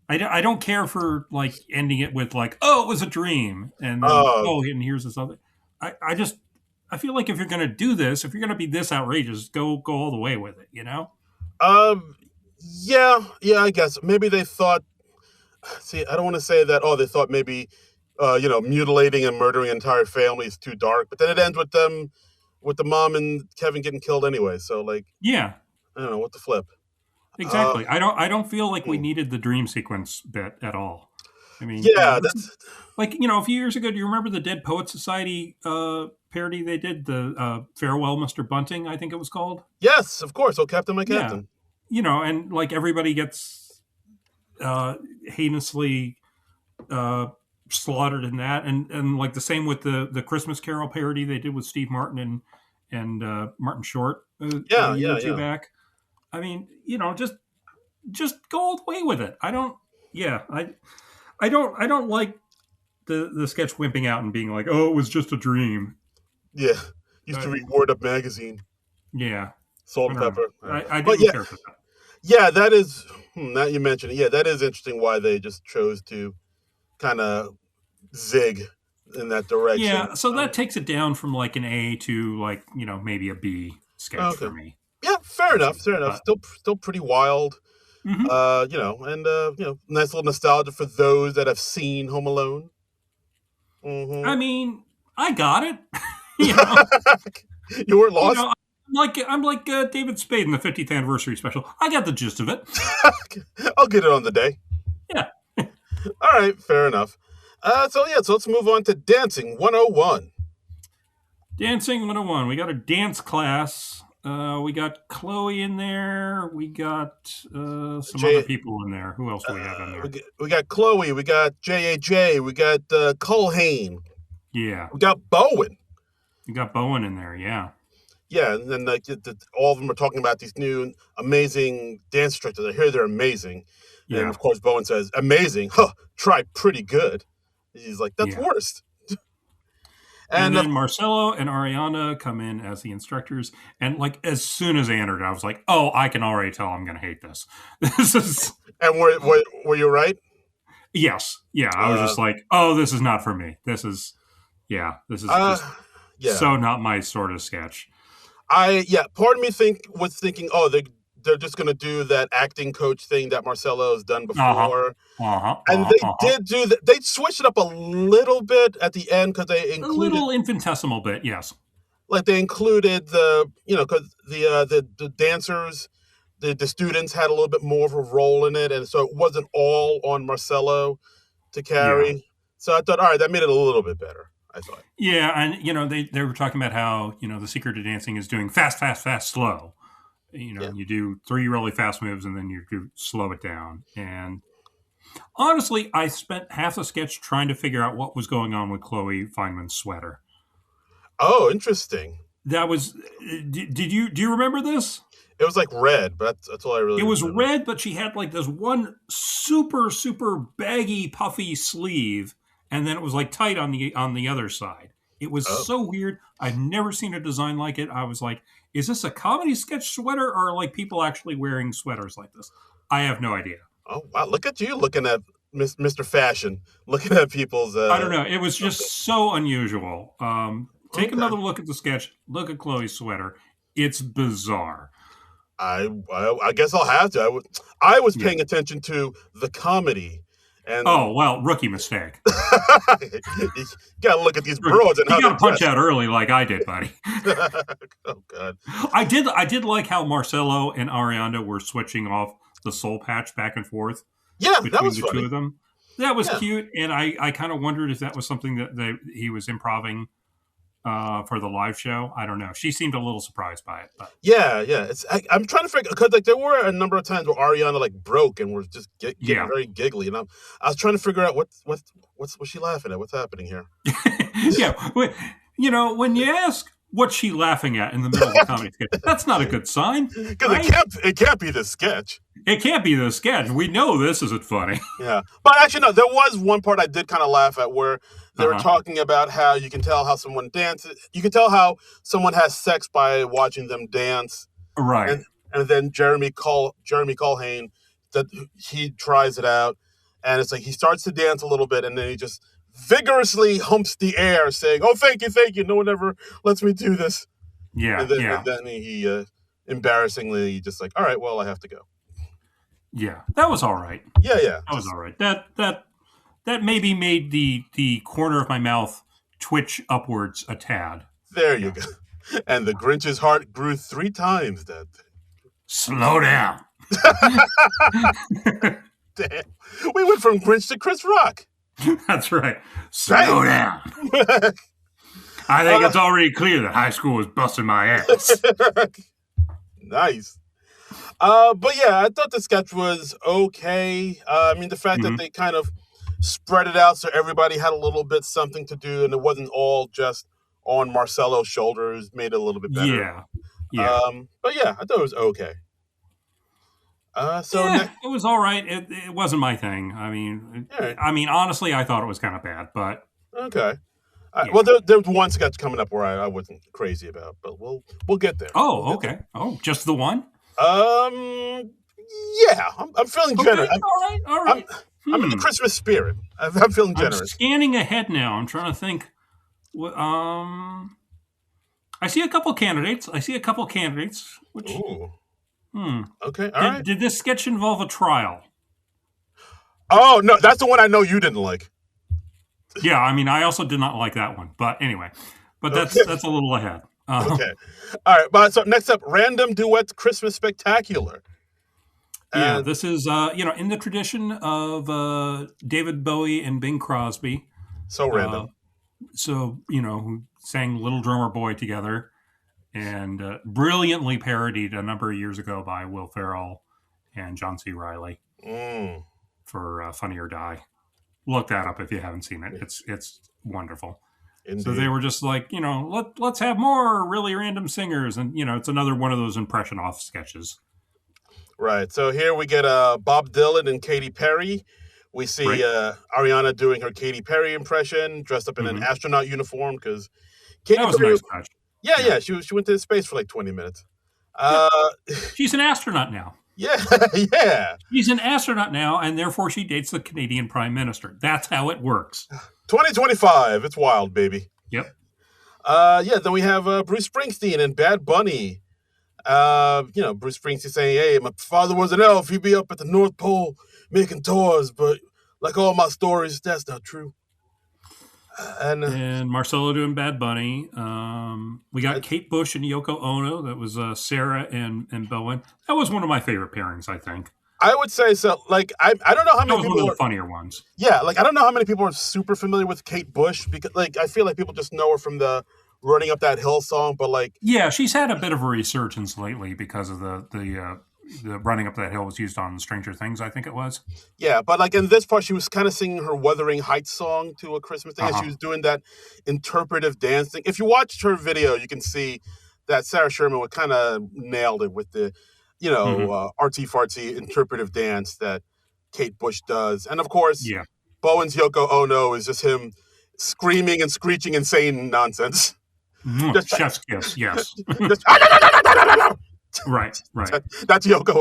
I don't care for like ending it with like, oh, it was a dream, and then Uh, oh, and here's this other. I feel like if you're gonna do this, if you're gonna be this outrageous, go all the way with it. You know? um, yeah. I guess maybe they thought. See, I don't want to say that. Oh, they thought maybe, mutilating and murdering an entire family is too dark. But then it ends with them, with the mom and Kevin getting killed anyway. So like, Yeah, I don't know what the flip. Uh, exactly. I don't feel like we hmm. needed the dream sequence bit at all. I mean, Yeah, this is that's like a few years ago. Do you remember the Dead Poet Society parody they did? The Farewell, Mr. Bunting, I think it was called. yes, of course. Oh, Captain, my Yeah, Captain. and like everybody gets heinously uh, slaughtered in that, and like the same with the Christmas Carol parody they did with Steve Martin and Martin Short a Yeah, year yeah, or two yeah, back. I mean, just go all the way with it. I don't. Yeah, I don't like the sketch wimping out and being like, oh, it was just a dream. yeah. Used Uh, to read Word Up magazine, yeah, Salt I and don't know. Pepper. Yeah. I But didn't yeah, care for that. yeah, that is. Now you mentioned it. Yeah, that is interesting. Why they just chose to kind of zig in that direction. Yeah, so that takes it down from like an A to like maybe a B sketch Okay. for me. Yeah, fair enough. Fair enough. But Still pretty wild. mhm. Nice little nostalgia for those that have seen Home Alone. Hmm. I mean, I got it. you know, You weren't you lost. know, I'm like David Spade in the 50th anniversary special. I got the gist of it. I'll get it on the day. Yeah, All right, fair enough. So let's move on to Dancing 101. Dancing 101. We got a dance class. We got Chloe in there. We got some other J, people in there. Who else do we have in there? we got Chloe, we got JAJ, we got Culhane, Yeah, we got Bowen. we got Bowen in there. Yeah. Yeah, and then like all of them are talking about these new amazing dance instructors. I hear they're amazing, and Yeah, of course Bowen says, "Amazing, huh? Try pretty good." He's like, "That's yeah. worst." And And then Marcelo and Ariana come in as the instructors, and like as soon as they entered, I was like, "Oh, I can already tell I'm going to hate this." This is were you right? yes, yeah. I was Uh, just like, "Oh, this is not for me. This is yeah, this is uh, just yeah. so not my sort of sketch." Part of me was thinking, oh, they're just gonna do that acting coach thing that Marcelo has done Uh huh. before, Uh huh. and Uh huh. they Uh huh. did do that. They switched it up a little bit at the end because A little infinitesimal bit, yes. they included because the dancers, the students had a little bit more of a role in it, and so it wasn't all on Marcelo to Yeah. carry. So I thought, all right, that made it a little bit better. I thought, Yeah, and they were talking about how the secret to dancing is doing fast, fast, fast, slow. yeah. You do three really fast moves and then you do slow it down. And honestly, I spent half the sketch trying to figure out what was going on with Chloe Feynman's sweater. Oh, interesting. That was did you do you remember this? It was like red, but that's all I really It was remember. red, but she had like this one super baggy puffy sleeve, and then it was like tight on the other side. It was Oh, so weird. I've never seen a design like it. I was like, is this a comedy sketch sweater or are like people actually wearing sweaters like this? I have no idea. oh wow! Look at you looking at Mr. Fashion, looking at people's I don't know. It was outfit. just so unusual. Take Okay, another look at the sketch. Look at Chloe's sweater. It's bizarre. I guess I'll have to. I was Yeah. paying attention to the comedy, and Oh well, rookie mistake. you gotta look at these broads and You how got they to punch dress. out early, like I did, buddy. Oh God, I did like how Marcelo and Ariana were switching off the soul patch back and forth yeah, that between was the two funny. of them. That was Yeah, cute, and I kind of wondered if that was something that he was improving for the live show. I don't know. She seemed a little surprised by it, but yeah. I'm trying to figure because like there were a number of times where Ariana like broke and was just getting yeah, very giggly, and I was trying to figure out what's she laughing at? What's happening here? yeah. When you ask what's she laughing at in the middle of a comedy sketch, that's not a good sign, Because right? it can't be the sketch. It can't be the sketch. We know this isn't funny. Yeah, but actually, no. There was one part I did kind of laugh at where they Uh were huh. talking about how you can tell how someone dances. You can tell how someone has sex by watching them dance, Right. and then Jeremy Colhane that he tries it out, and it's like he starts to dance a little bit, and then he just vigorously humps the air, saying, "Oh, thank you. No one ever lets me do this." Yeah. And Yeah. then he embarrassingly just like, "All right, well, I have to go." Yeah. That was all right. Yeah. That was Just all right. That maybe made the corner of my mouth twitch upwards a tad. there you Yeah. go. And the Grinch's heart grew 3 times that Slow down. day. Damn. We went from Grinch to Chris Rock. That's right. Slow Bang. down. I think it's already clear that high school was busting my ass. Nice. But yeah, I thought the sketch was okay. I mean, the fact that Hmm. they kind of spread it out so everybody had a little bit something to do, and it wasn't all just on Marcelo's shoulders, made it a little bit better. Yeah. Yeah. But yeah, I thought it was okay. So Yeah, next, it was all right. It wasn't my thing. I mean, all right, honestly, I thought it was kind of bad, but okay. All right, well, yeah. there's one sketch coming up where I wasn't crazy about, but we'll get there. We'll Oh, get there. okay. Oh, just the one. Yeah, I'm feeling generous. Okay. All right. All I'm right. I'm in the Hmm. Christmas spirit. I'm feeling I'm generous. scanning ahead now. I'm trying to think. I see a couple candidates. Which Ooh, hmm. okay, all Did right. did this sketch involve a trial? Oh no, that's the one I know you didn't like. Yeah, I mean, I also did not like that one. But anyway, but Okay, that's a little ahead. okay, all right. But so next up, random duets Christmas spectacular, Yeah, and this is in the tradition of David Bowie and Bing Crosby. so Uh, random. so who sang "Little Drummer Boy" together and brilliantly parodied a number of years ago by Will Ferrell and John C. Riley Mm. for "Funny or Die." Look that up if you haven't seen it. It's wonderful. So they Indeed. were just like, let's have more really random singers, and it's another one of those impression off sketches, Right. So here we get Bob Dylan and Katy Perry. We see right? Ariana doing her Katy Perry impression, dressed up in an Hmm. astronaut uniform because That Katy was a Perry. nice touch. Yeah, Yeah, yeah. She went to space for like 20 minutes. yeah. Uh, She's an astronaut now. yeah, yeah. She's an astronaut now, and therefore she dates the Canadian Prime Minister. That's how it works. 2025. It's wild, baby. Yep. Yeah. Then we have Bruce Springsteen and Bad Bunny. Bruce Springsteen saying, "Hey, my father was an elf. He'd be up at the North Pole making toys, but like all my stories, that's not true." And And Marcelo doing Bad Bunny. We got I, Kate Bush and Yoko Ono. That was Sarah and Bowen. That was one of my favorite pairings, I think. I would say so. Like, I don't know how That many was one of people the are. funnier ones. Yeah, like I don't know how many people are super familiar with Kate Bush because, like, I feel like people just know her from the "Running Up That Hill" song, but like, Yeah, she's had a bit of a resurgence lately because of the running up that hill was used on Stranger Things, I think it was. yeah, but like in this part, she was kind of singing her "Wuthering Heights" song to a Christmas thing, Uh and she huh. was doing that interpretive dancing. If you watched her video, you can see that Sarah Sherman would kind of nailed it with the, Hmm. artsy fartsy interpretive dance that Kate Bush does, and of course, Yeah. Bowen's Yoko Ono is just him screaming and screeching insane nonsense. Just, Chef's kiss. Yes. just Right. Right. that's Yoko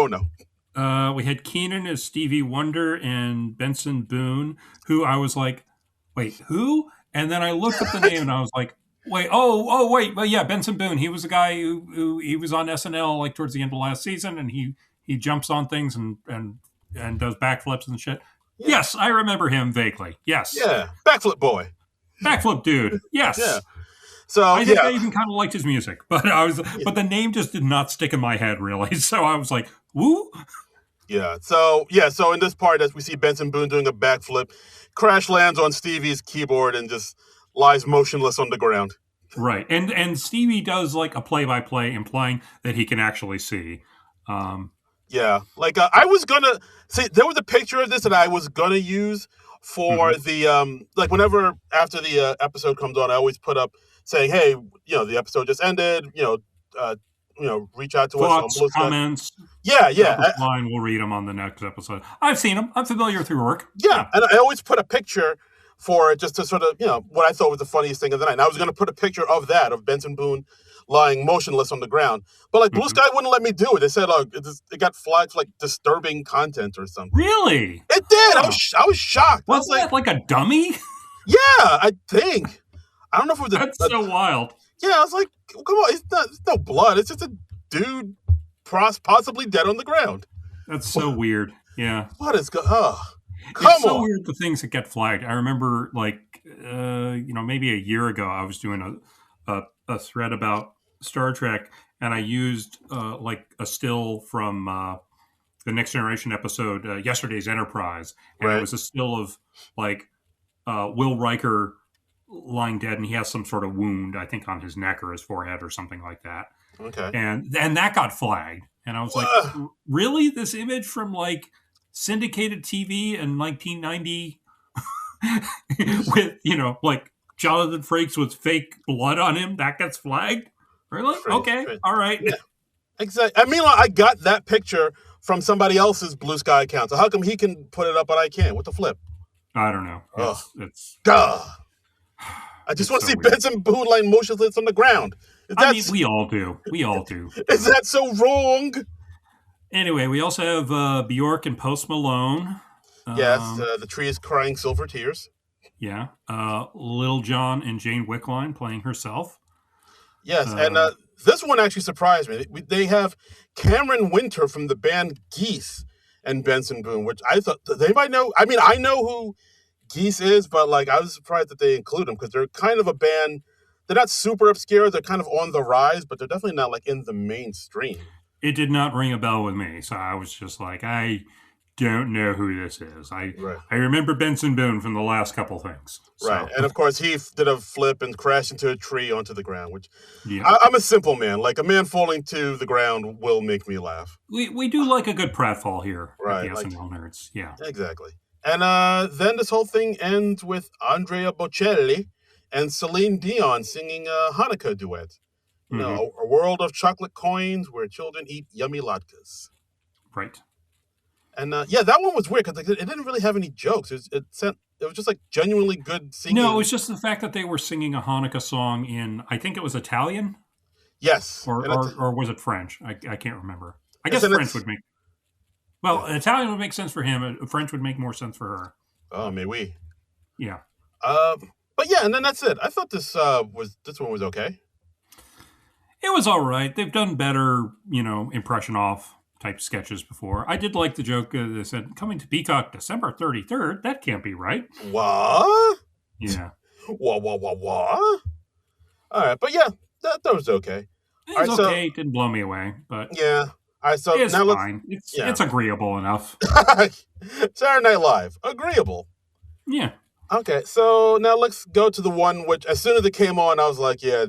Ono. We had Keenan as Stevie Wonder and Benson Boone, who I was like, wait, who? And then I looked up the name and I was like, wait, wait, well, yeah, Benson Boone. He was a guy who he was on SNL like towards the end of last season, and he jumps on things and does backflips and shit. Yeah, Yes, I remember him vaguely. Yes, yeah, backflip boy. backflip dude. Yeah. Yes, So I think yeah, I even kind of liked his music, yeah, but the name just did not stick in my head really. So I was like, woo. yeah. So yeah, so in this part, as we see Benson Boone doing a backflip, crash lands on Stevie's keyboard and just lies motionless on the ground. Right, and Stevie does like a play-by-play, implying that he can actually see. Um, Yeah, like I was gonna see there was a picture of this that I was gonna use for mhm. the like whenever after the episode comes on, I always put up saying, "Hey, the episode just ended. Uh, reach out to us on Thoughts, Blue Sky." comments, Yeah, drop yeah, us a line. We'll read them on the next episode. I've seen them. I'm familiar with your work. yeah, Yeah. and I always put a picture for it just to sort of what I thought was the funniest thing of the night. And I was gonna put a picture of that of Benson Boone lying motionless on the ground, but like Blue Hmm. Sky wouldn't let me do it. They said, "Oh, it got flagged for like disturbing content or something." Really? It did. Huh. I was shocked. I was Wasn't like, that like a dummy? yeah, I think. I don't know if it was That's so wild. yeah. I was like, come on, it's no blood. It's just a dude, possibly dead on the ground. That's so weird. Yeah. What is going? Oh, It's come so on. weird the things that get flagged. I remember like maybe a year ago I was doing a thread about Star Trek and I used like a still from the Next Generation episode Yesterday's Enterprise and it Right. was a still of like Will Riker lying dead and he has some sort of wound I think on his neck or his forehead or something like that. Okay. And that got flagged. And I was like, Ugh. really? This image from like syndicated TV in 1990 with, like Jonathan Frakes with fake blood on him, that gets flagged? Really? Strange, Okay. strange. All right. Yeah, exactly. I mean, like, I got that picture from somebody else's Blue Sky account. So how come he can put it up but I can't? What the flip? I don't know. Ugh. It's Duh. I just it's want to so see weird. Benson Boone lying motionless on the ground. Is I mean, that we all do. We all do. is that so wrong? Anyway, we also have Bjork and Post Malone. Yes, Um, the tree is crying silver tears. yeah. Lil Jon and Jane Wickline playing herself. Yes, and Uh, this one actually surprised me. They have Cameron Winter from the band Geese and Benson Boone, which I thought they might know. I mean, I know who Geese is, but like I was surprised that they include them because they're kind of a band. They're not super obscure. They're kind of on the rise, but they're definitely not like in the mainstream. it did not ring a bell with me, so I was just like, I don't know who this is. Right, I remember Benson Boone from the last couple things. right, So and of course he did a flip and crashed into a tree onto the ground. Which yeah, I'm a simple man. Like a man falling to the ground will make me laugh. we do like a good pratfall here at the Right, like SNL Nerds. Yeah. exactly. And then this whole thing ends with Andrea Bocelli and Celine Dion singing a Hanukkah duet. Mm-hmm. A world of chocolate coins where children eat yummy latkes. Right. And yeah, that one was weird because it didn't really have any jokes. It was just like genuinely good No, it singing. was just the fact that they were singing a Hanukkah song in, I think it was Italian, Yes, or and or was it French? I can't remember. I guess and French it's would make, yeah. well, Italian would make sense for him. French would make more sense for her. Oh, But may we. yeah, But yeah, and then that's it. I thought this one was okay. it was all right. They've done better, impression off type sketches before. I did like the joke they said, coming to Peacock December 33rd. That can't be right. What? Yeah. What? All right, but yeah, that was okay. All It's right, so okay. It didn't blow me away, but yeah. All right, so it's now let's fine. It's yeah. it's agreeable enough. Saturday Night Live, agreeable. Yeah. Okay, so now let's go to the one which, as soon as it came on, I was like, yeah,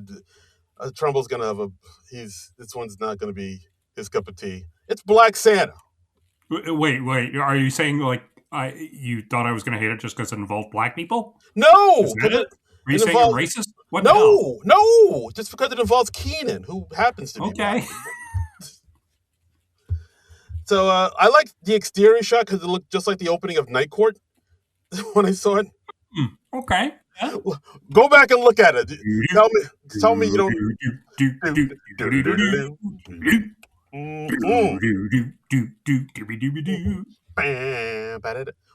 Trumbull's gonna have this one's not gonna be his cup of tea. It's Black Santa. Wait. Are you saying like you thought I was going to hate it just because it involved black people? No, Is that because it? Are you it saying I'm involves racist? What the hell? no, just because it involves Keenan, who happens to be black. Okay. So I like the exterior shot because it looked just like the opening of Night Court when I saw it. Okay. Yeah. Go back and look at it. Tell me you don't. Mm-mm.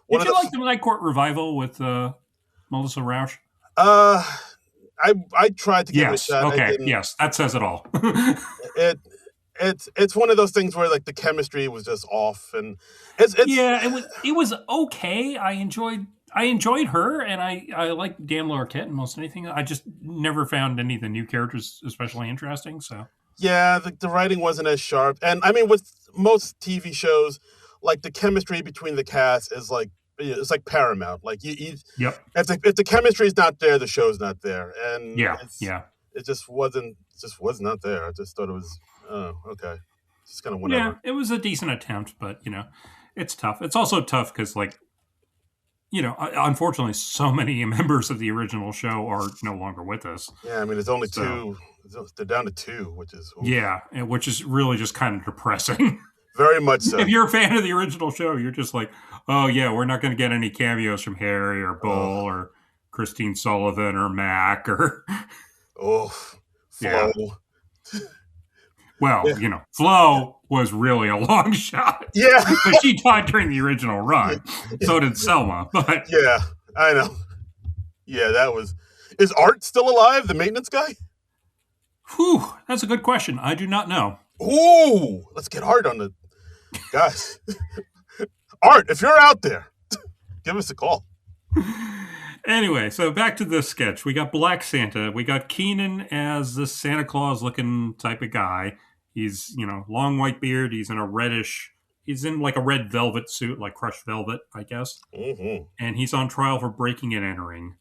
One Did of you like the the Night Court revival with Melissa Rauch? uh, I tried to give it a Yes. shot. I Okay. didn't. Yes. That says it all. It it's one of those things where like the chemistry was just off, and it's Yeah, it was okay. I enjoyed her, and I like Dan Larroquette and most anything. I just never found any of the new characters especially interesting. So yeah, the writing wasn't as sharp, and I mean with most TV shows, like the chemistry between the cast is like it's like paramount. Like yep, if the chemistry is not there, the show's not there, and yeah, yeah, it just was not there. I just thought it was okay, just kind of yeah. whatever. It was a decent attempt, but it's tough. It's also tough because unfortunately, so many members of the original show are no longer with us. Yeah, I mean it's only So two. They're down to two, which is oof. yeah, which is really just kind of depressing. Very much so. If you're a fan of the original show, you're just like, oh yeah, we're not going to get any cameos from Harry or Bull or Christine Sullivan or Mac or Oh, yeah. Flo. Well, Yeah, Flo was really a long shot. yeah, But she died during the original run. So did Selma. But yeah. I know. Yeah, that was. Is Art still alive? The maintenance guy? whew, that's a good question. I do not know. Ooh, let's get Art on the guys. Art, if you're out there, give us a call. Anyway, so back to this sketch. We got Black Santa. We got Keenan as the Santa Claus looking type of guy. He's, long white beard. He's in like a red velvet suit, like crushed velvet, I guess. Mm-hmm. And he's on trial for breaking and entering.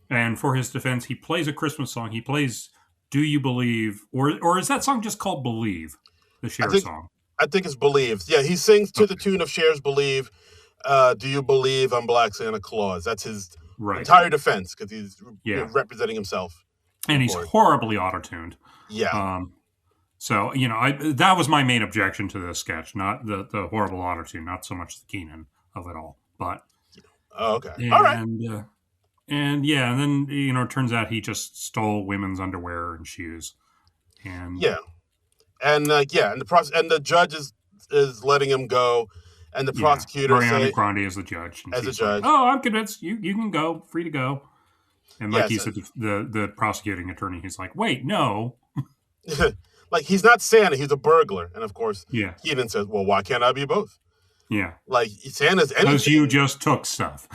And for his defense, he plays a Christmas song. He plays "Do You Believe," or is that song just called "Believe," the I Cher think song? I think it's Believe. Yeah, he sings to the Okay, tune of Cher's Believe. Do you believe I'm Black Santa Claus? That's his right. entire defense because he's Yeah, representing himself and in he's court. horribly auto-tuned. Yeah. So that was my main objection to this sketch, not the horrible auto-tune, not so much the Keenan of it all, but Oh, okay. All right. and yeah, and then it turns out he just stole women's underwear and shoes, and Yeah. And yeah, and the judge is letting him go, and the yeah, prosecutor Ariana say Grande is the judge, and as a she's like, judge, "Oh, I'm convinced. You can go, free to go." And like yes, he said, the prosecuting attorney, he's like, "Wait, no, like he's not Santa, he's a burglar, and of course yeah, Keenan says, "Well, why can't I be both? yeah, Like Santa's because you anything, just took stuff."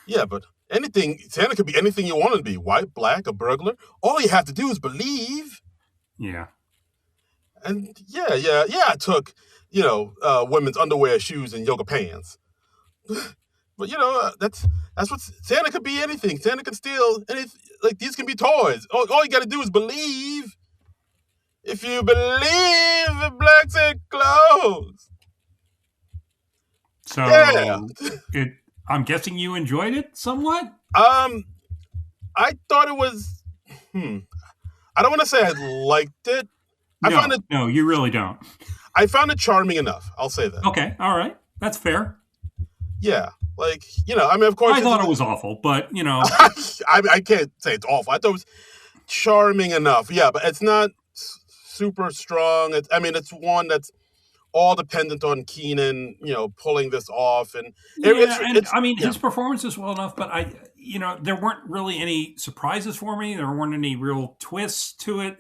yeah, but anything Santa could be anything you want him to be, white, black, a burglar. All you have to do is believe." Yeah, And yeah, I took women's underwear, shoes, and yoga pants. But that's what Santa could be anything. Santa could steal anything. Like these can be toys. All you got to do is believe. If you believe in black Santa Claus, yeah. so I'm guessing you enjoyed it somewhat. Um, I thought it was. Hmm. I don't want to say I liked it. I found No, it. no, you really don't. I found it charming enough. I'll say that. Okay, all right, that's fair. Yeah, like I mean, of course, I thought it was awful, but I can't say it's awful. I thought it was charming enough. Yeah, but it's not super strong. I mean, it's one that's all dependent on Keenan, pulling this off, and yeah, and it's I mean yeah, his performance is well enough, but there weren't really any surprises for me. There weren't any real twists to it.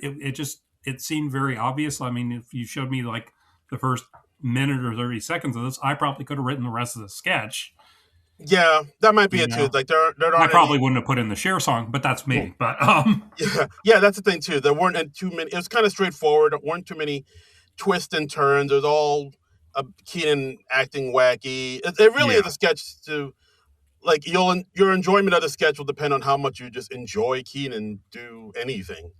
It seemed very obvious. I mean, if you showed me like the first minute or 30 seconds of this, I probably could have written the rest of the sketch. yeah, that might be You it too. know, Like there I aren't any. probably wouldn't have put in the Cher song, but that's me. But Yeah, yeah, that's the thing too. There weren't too many. It was kind of straightforward. There weren't too many twists and turns. It was all Keenan acting wacky. It really is yeah, a sketch to like your enjoyment of the sketch will depend on how much you just enjoy Keenan do anything.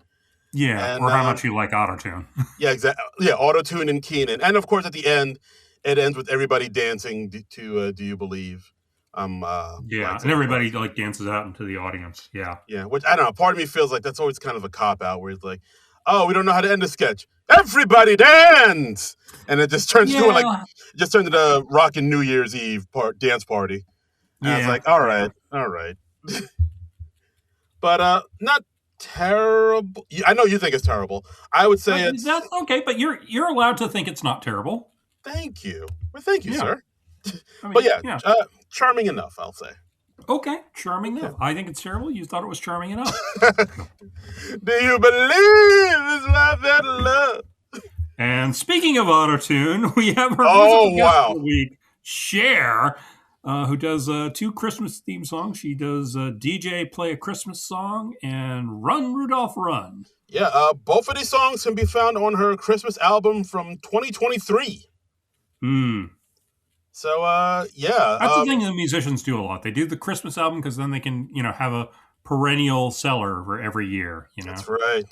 yeah, And or how much you like autotune. yeah, exactly. Yeah, auto tune and Keenan, and of course at the end, it ends with everybody dancing to "Do You Believe." Yeah, Lights and on everybody fire. like dances out into the audience. Yeah, Yeah, which I don't know. Part of me feels like that's always kind of a cop out, where it's like, oh, we don't know how to end a sketch. Everybody dance, and it just turns into yeah, a rockin' New Year's Eve dance party. And I was yeah, like, all yeah. right, all right, but not terrible. I know you think it's terrible. I would say it's. That's okay, but you're allowed to think it's not terrible. Thank you. Well, thank you, Yeah, sir. I But mean, yeah, yeah. charming enough, I'll say. Okay, charming Yeah. enough. I think it's terrible. You thought it was charming enough. Do you believe this life that love? And speaking of autotune, we have our musical Oh guest wow. of the week, Cher, who does two Christmas theme songs. She does DJ Play a Christmas Song and Run, Rudolph, Run. Yeah, both of these songs can be found on her Christmas album from 2023. Hmm. So, yeah, That's the thing that musicians do a lot. They do the Christmas album because then they can, have a perennial seller for every year. that's right.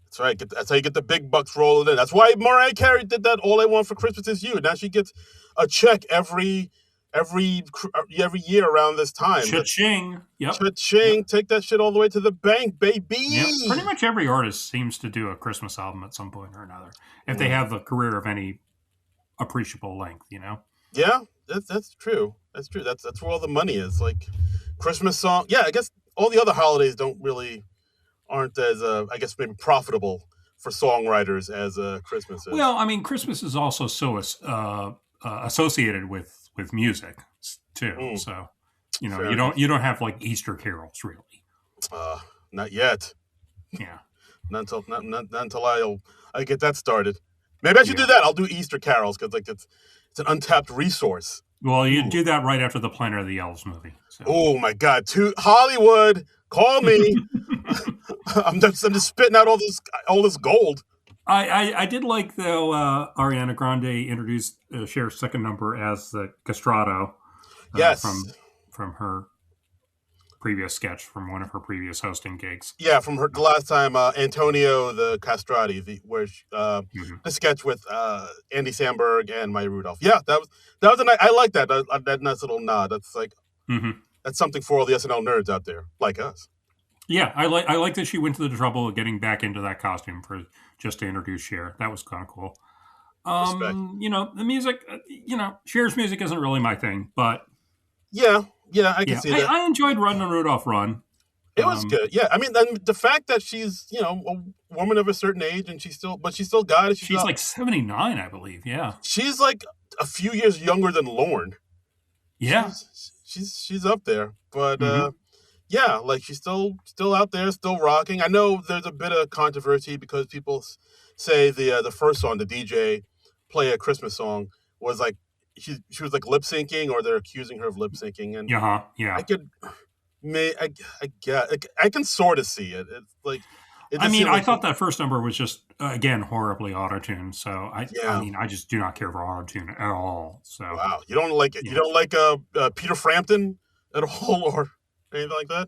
That's right. That's how you get the big bucks rolling in. That's why Mariah Carey did that. All I Want for Christmas Is You. Now she gets a check every year around this time. Cha-ching. Yep. Cha-ching! Yep. Take that shit all the way to the bank, Yep. Pretty baby. much every artist seems to do a Christmas album at some point or another, if they Mm. have the career of any appreciable length. Yeah, that's true. That's true. That's where all the money is. Like Christmas song. Yeah, I guess all the other holidays aren't as I guess maybe profitable for songwriters as Christmas is. Well, I mean, Christmas is also so associated with music too. Mm, So, fair you don't enough. you don't have like Easter carols really. Uh, Not yet. Yeah, Not until I get that started. Maybe I should do yeah. that. I'll do Easter carols because like it's an untapped resource. Well, you Ooh. do that right after the Planet of the Elves movie. So, Oh my God! To Hollywood, call me. I'm just spitting out all this gold. I did like though Ariana Grande introduced Cher's second number as the castrato Yes. from her previous sketch from one of her previous hosting gigs. Yeah, from the last time, Antonio the Castrati, Mhm. the sketch with Andy Samberg and Maya Rudolph. Yeah, that was a nice. I like that nice little nod. That's like Mhm. that's something for all the SNL nerds out there, like us. Yeah, I like that she went to the trouble of getting back into that costume for just to introduce Cher. That was kind of cool. Respect. The music, Cher's music isn't really my thing, but Yeah, yeah, I can yeah, see I, that. I enjoyed Run and Rudolph Run. It was Um, good. Yeah, I mean, and the fact that she's a woman of a certain age and she still got it. she's like 79, I believe. Yeah, She's like a few years younger than Lorne. yeah. She's up there, but Hmm. yeah, like she's still out there, still rocking. I know there's a bit of controversy because people say the first song, the DJ Play a Christmas Song, was like she was like lip syncing, or they're accusing her of lip syncing, and Yeah, I yeah. could I get I can sort of see it. It's like it I just mean, seemed I like thought that first number was just again horribly auto-tuned. So I yeah. mean, I just do not care for auto-tune at all. So Wow, you don't like it. You yeah. don't like Peter Frampton at all, or anything like that.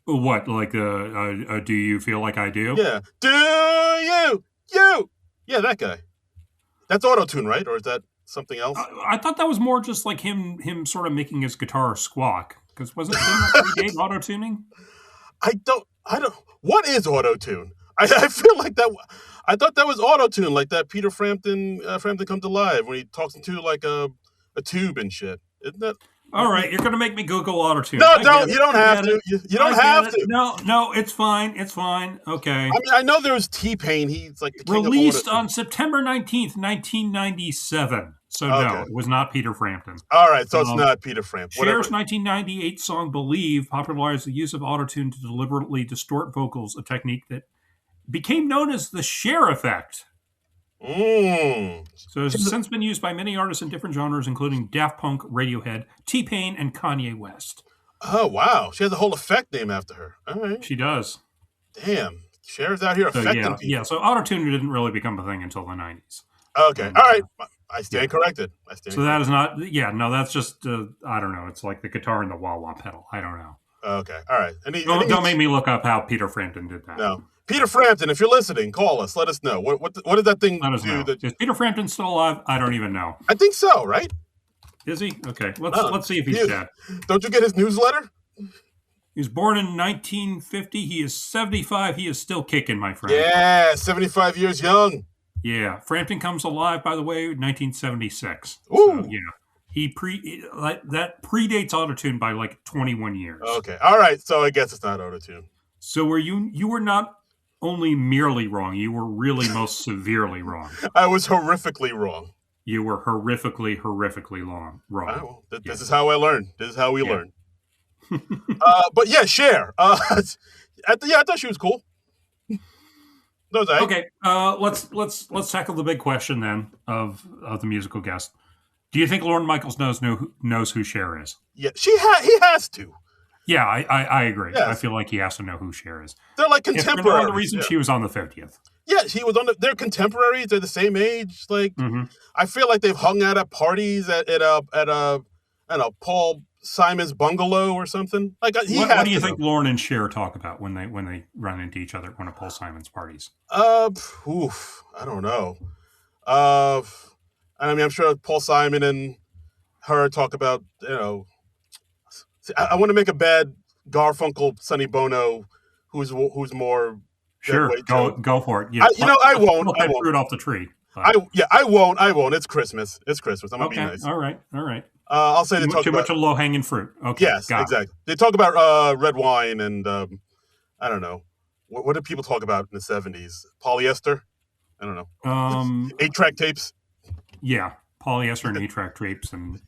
What like do you feel like I do? Yeah. Do you? Yeah, that guy. That's auto tune, right? Or is that something else? I thought that was more just like him sort of making his guitar squawk because didn't that predate auto tuning? I don't. What is auto tune? I feel like that. I thought that was auto tune, like that Peter Frampton Come to Live when he talks into like a tube and shit. Isn't that? All right, you're going to make me Google autotune. No, I get don't. it. You don't I have get it. to. You I don't get have it. to. No, no, it's fine. It's fine. Okay. I mean, I know there was T-Pain. He's like the king of auto Released tune. on September 19th, 1997. So, no, Okay. it was not Peter Frampton. All right. So it's Um, not Peter Frampton. Whatever. Cher's 1998 song Believe popularized the use of autotune to deliberately distort vocals, a technique that became known as the Cher effect. Mm. So it's since been used by many artists in different genres, including Daft Punk, Radiohead, T-Pain, and Kanye West. Oh wow, she has a whole effect named after her. All right. She does. Damn. Cher's out here So affecting yeah. people. So autotune didn't really become a thing until the 90s. Okay. And, All right. I stand corrected. I stand so that corrected. is not, yeah, no, that's just, I don't know. It's like the guitar and the wah-wah pedal. I don't know. Okay. All right. Don't make me look up how Peter Frampton did that. No. Peter Frampton, if you're listening, call us. Let us know. What did that thing Let us do? know. Is Peter Frampton still alive? I don't even know. I think so, right? Is he? Okay. Let's see if he's dead. Don't you get his newsletter? He was born in 1950. He is 75. He is still kicking, my friend. Yeah, 75 years young. Yeah. Frampton comes alive, by the way, 1976. Ooh. So, yeah. That predates autotune by like 21 years. Okay. All right. So I guess it's not autotune. So you were not only merely wrong, you were really most severely wrong. I was horrifically wrong. You were horrifically wrong. Oh, this is how I learn. This is how we learn. But yeah, Cher. I thought she was cool. No, okay. Let's tackle the big question then of the musical guest. Do you think Lorne Michaels knows who Cher is? Yeah, he has to. Yeah, I agree. Yes. I feel like he has to know who Cher is. They're like contemporaries. If for no other reason, she was on the 50th. Yeah, he was on. They're contemporaries. They're the same age. Like, I feel like they've hung out at parties at a Paul Simon's bungalow or something. Like, what do you think Lorne and Cher talk about when they run into each other at one of Paul Simon's parties? I don't know. I mean, I'm sure Paul Simon and her talk about, I want to make a bad Garfunkel, Sonny Bono, who's more. Sure, go for it. Yeah, I won't. I won't. Fruit off the tree. I won't. It's Christmas. I'm gonna be nice. All right. I'll say they talk too about much of low hanging fruit. Okay. Yes, exactly. They talk about red wine and I don't know. What did people talk about in the 70s? Polyester? I don't know. 8-track tapes. Yeah, polyester and 8-track tapes and.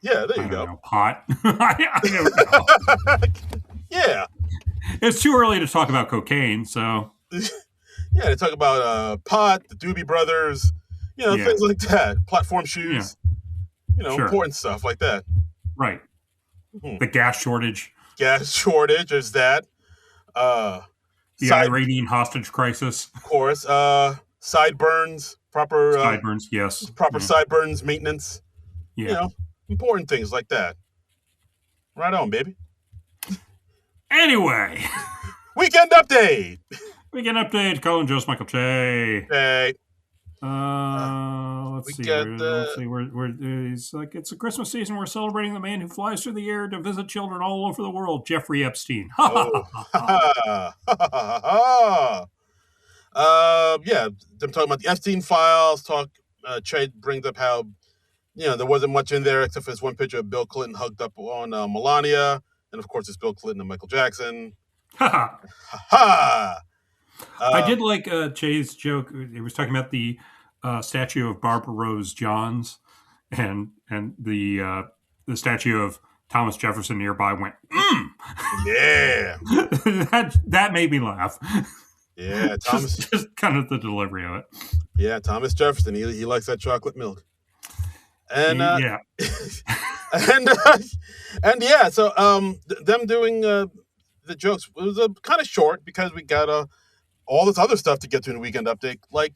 Yeah, there you go. Pot. I don't know. Yeah. It's too early to talk about cocaine, so. Yeah, they talk about pot, the Doobie Brothers, things like that. Platform shoes, important stuff like that. Right. The gas shortage. Is that. The Iranian hostage crisis. Of course. Sideburns, proper. Sideburns, yes. Proper sideburns maintenance. Yeah. Important things like that. Right on, baby. Anyway. Weekend update. Weekend update. Colin Jost, Michael J. Hey. Let's see. It's like it's a Christmas season. We're celebrating the man who flies through the air to visit children all over the world, Jeffrey Epstein. Yeah, them talking about the Epstein files. Che brings up how there wasn't much in there except for this one picture of Bill Clinton hugged up on Melania, and of course it's Bill Clinton and Michael Jackson. I did like Che's joke. He was talking about the statue of Barbara Rose Johns, and the statue of Thomas Jefferson nearby went, Yeah. that made me laugh. Yeah, Thomas. just kind of the delivery of it. Yeah, Thomas Jefferson. He likes that chocolate milk. And yeah. and yeah, so them doing the jokes was kind of short because we got all this other stuff to get to in the weekend update, like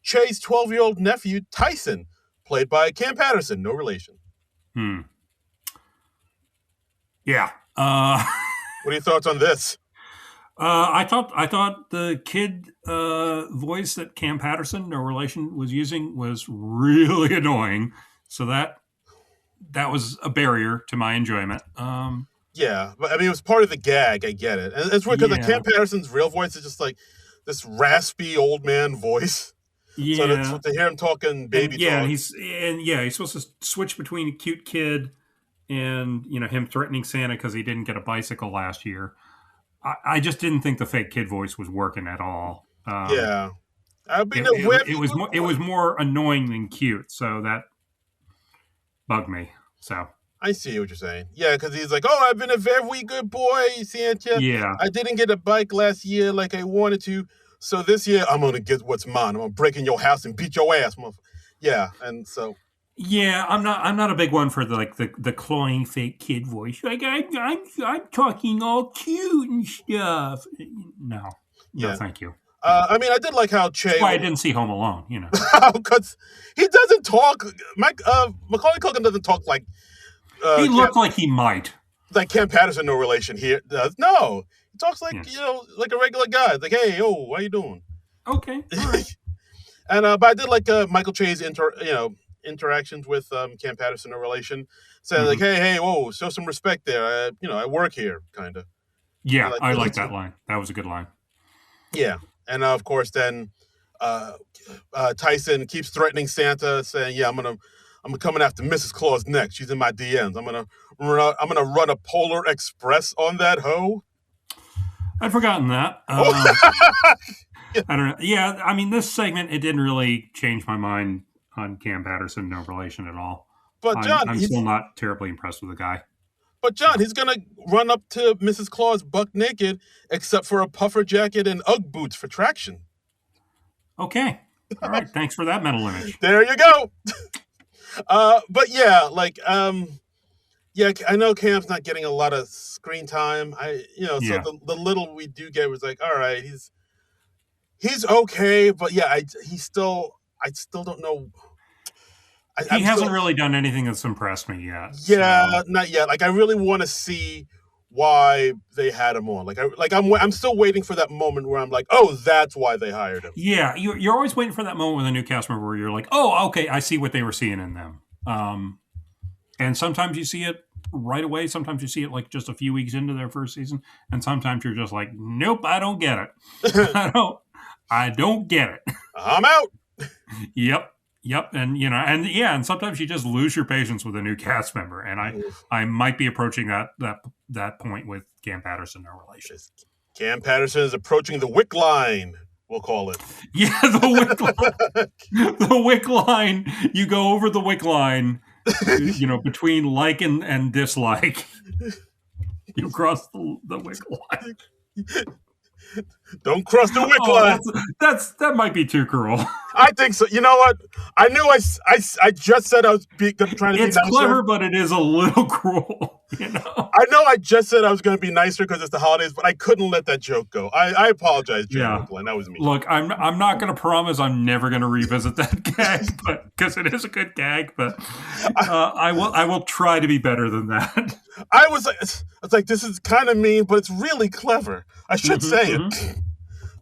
Che's 12-year-old nephew Tyson, played by Cam Patterson, no relation. Yeah. What are your thoughts on this? I thought the kid voice that Cam Patterson, no relation, was using was really annoying. So that was a barrier to my enjoyment. Yeah, Yeah, but I mean, it was part of the gag. I get it, and it's weird because like Yeah, Cam Patterson's real voice is just like this raspy old man voice. So yeah, to hear him talking baby talk, and yeah, he's supposed to switch between a cute kid and him threatening Santa because he didn't get a bicycle last year. I just didn't think the fake kid voice was working at all. yeah, I've been It, a it, very it was good more it boy. was more annoying than cute, so that bugged me. So I see what you're saying. Yeah, because he's like, "Oh, I've been a very good boy, Santa. yeah, I didn't get a bike last year like I wanted to, so this year I'm gonna get what's mine. I'm gonna break in your house and beat your ass, motherfucker." Yeah, and so yeah, I'm not a big one for the cloying fake kid voice. Like I'm talking all cute and stuff. No, no, yeah. thank you. Yeah, I mean, I did like how that's Che, why I didn't see Home Alone. because he doesn't talk. Mike Macaulay Culkin doesn't talk like He Cam, looked like he might. like Cam Patterson. No relation here. Does no. He talks like Yeah. like a regular guy. Like, hey, yo, how you doing? Okay. All right. And but I did like Michael Che's interactions with Cam Patterson. No relation. Saying like, Hmm. hey, whoa, show some respect there. I work here, kind of. Yeah, Like, I like that line. That was a good line. yeah. And of course, then uh, Tyson keeps threatening Santa, saying, "Yeah, I'm coming after Mrs. Claus next. She's in my DMs. I'm gonna run a Polar Express on that hoe." I'd forgotten that. Oh, I don't know. Yeah, I mean, this segment it didn't really change my mind on Cam Patterson. No relation at all. but I'm John, I'm still not terribly impressed with the guy. So he's gonna run up to Mrs. Claus buck naked, except for a puffer jacket and UGG boots for traction. okay, all right. Thanks for that mental image. There you go. But yeah, yeah, I know Cam's not getting a lot of screen time. So Yeah, the little we do get was like, all right, he's okay, but yeah, I still don't know. he I'm still, hasn't really done anything that's impressed me yet. yeah, So not yet. Like I really want to see why they had him on. I'm still waiting for that moment where I'm like, oh, that's why they hired him. yeah, you're always waiting for that moment with a new cast member where you're like, oh, okay, I see what they were seeing in them. And sometimes you see it right away. Sometimes you see it like just a few weeks into their first season, and sometimes you're just like, nope, I don't get it. I don't get it. I'm out. Yep. Yep. And and sometimes you just lose your patience with a new cast member. And I might be approaching that point with Cam Patterson in relation. Cam Patterson is approaching the wick line. We'll call it. Yeah, the wick line. The wick line. You go over the wick line, between like and dislike. You cross the wick line. Don't cross the wick Oh, line. that might be too cruel. I think so. You know what? I knew I just said I was trying to be It's nicer. clever, but it is a little cruel. I know I just said I was going to be nicer because it's the holidays, but I couldn't let that joke go. I apologize, Jerry Yeah. Wickline. That was me. Look, I'm not going to promise I'm never going to revisit that gag, but because it is a good gag. But I will try to be better than that. I was like, this is kind of mean, but it's really clever. I should say it.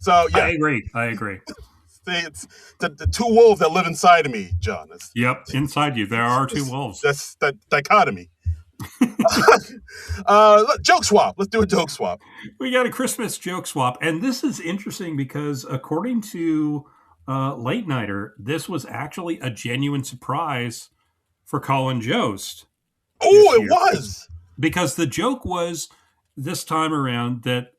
So yeah, I agree. it's the two wolves that live inside of me, John. Yep, inside you there are two wolves. That's that dichotomy. Joke swap. Let's do a joke swap. We got a Christmas joke swap, and this is interesting because according to Late Nighter, this was actually a genuine surprise for Colin Jost Oh, this it year was. because the joke was this time around that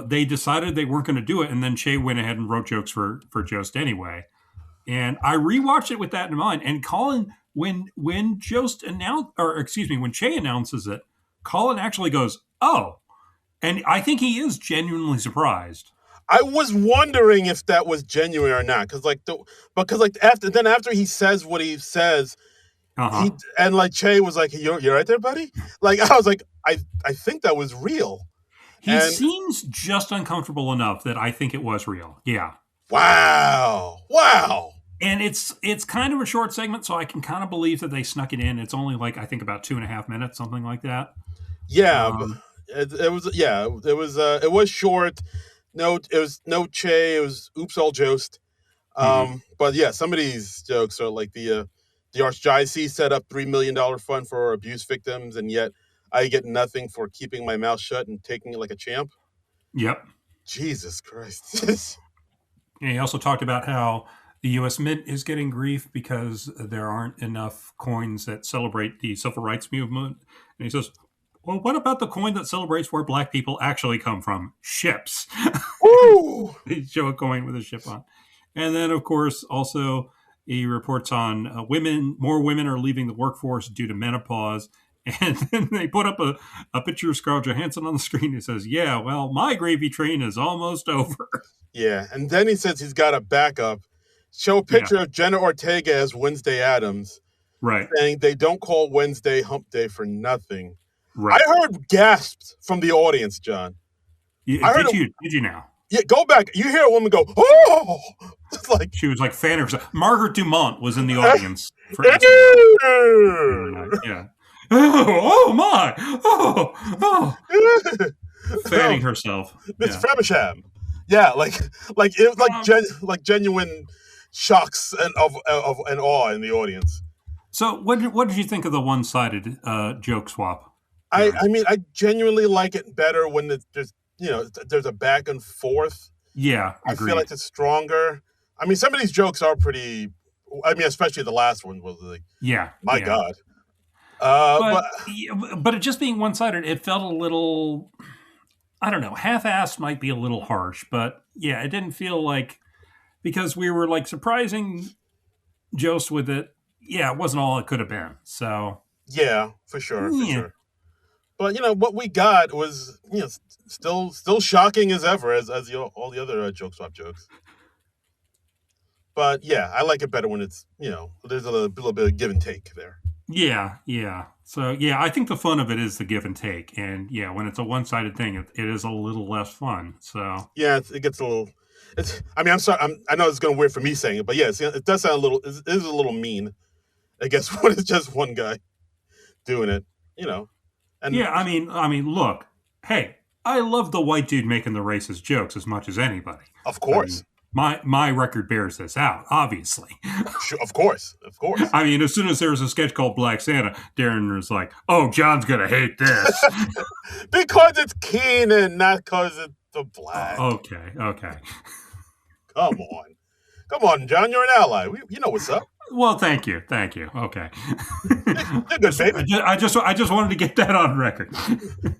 they decided they weren't going to do it, and then Che went ahead and wrote jokes for Jost anyway. And I rewatched it with that in mind. And Colin, when Jost announced, or excuse me, when Che announces it, Colin actually goes, "Oh," and I think he is genuinely surprised. I was wondering if that was genuine or not, because after he says what he says, Uh-huh. Che was like, "You're right there, buddy." Like I was like, I think that was real. He And seems just uncomfortable enough that I think it was real. Yeah. wow. And it's kind of a short segment, so I can kind of believe that they snuck it in. It's only like I think about 2.5 minutes, something like that. Yeah, Um, it was short. No, it was no Che. It was oops all Jost. mhm. But yeah, some of these jokes are like the Archdiocese set up $3 million fund for abuse victims, and yet I get nothing for keeping my mouth shut and taking it like a champ. Yep. Jesus Christ. And he also talked about how the U.S. Mint is getting grief because there aren't enough coins that celebrate the civil rights movement. And he says, well, what about the coin that celebrates where black people actually come from? Ships. Woo! They show a coin with a ship on. And then, of course, also he reports on more women are leaving the workforce due to menopause. And then they put up a picture of Scarlett Johansson on the screen. He says, yeah, well, my gravy train is almost over. Yeah, and then he says he's got a backup. Show a Yeah, picture of Jenna Ortega as Wednesday Adams, right, saying they don't call Wednesday hump day for nothing. I right. heard gasps from the audience, John. I heard Did it. you? Did you now? Yeah, go back. You hear a woman go, oh! It's like, She was like fanning herself. Margaret Dumont was in the audience for SNL the other night. Yeah. Oh my! Oh, fanning herself. Mr. Yeah. Famersham. Yeah, like it was like genuine shocks and awe in the audience. So, what did you think of the one-sided joke swap here? I mean, I genuinely like it better when there's a back and forth. Yeah, I agreed. feel like it's stronger. I mean, some of these jokes are pretty. I mean, especially the last one was like, Yeah, my yeah. God. But it just being one-sided, it felt a little. I don't know. Half-assed might be a little harsh, but yeah, it didn't feel like because we were like surprising Jost with it. Yeah, it wasn't all it could have been. So yeah, for sure, for yeah, sure. But what we got was still shocking as ever as all the other joke swap jokes. But yeah, I like it better when it's there's a little bit of give and take there. yeah, yeah. So yeah, I think the fun of it is the give and take, and yeah, when it's a one-sided thing, it is a little less fun. So Yeah, it gets a little. I mean, I'm sorry. I know it's going to weird for me saying it, but yes, it does sound a little. It is a little mean, I guess, when it's just one guy doing it. And yeah, I mean, look, hey, I love the white dude making the racist jokes as much as anybody. of I course, mean, my record bears this out, obviously. sure, of course, of course. I mean, as soon as there was a sketch called Black Santa, Darren was like, "Oh, John's gonna hate this." Because it's Keenan, not because it's the black. Okay, okay. Come on, John. You're an ally. You know what's up. Well, thank you. Okay. You're good, baby. I just wanted to get that on record.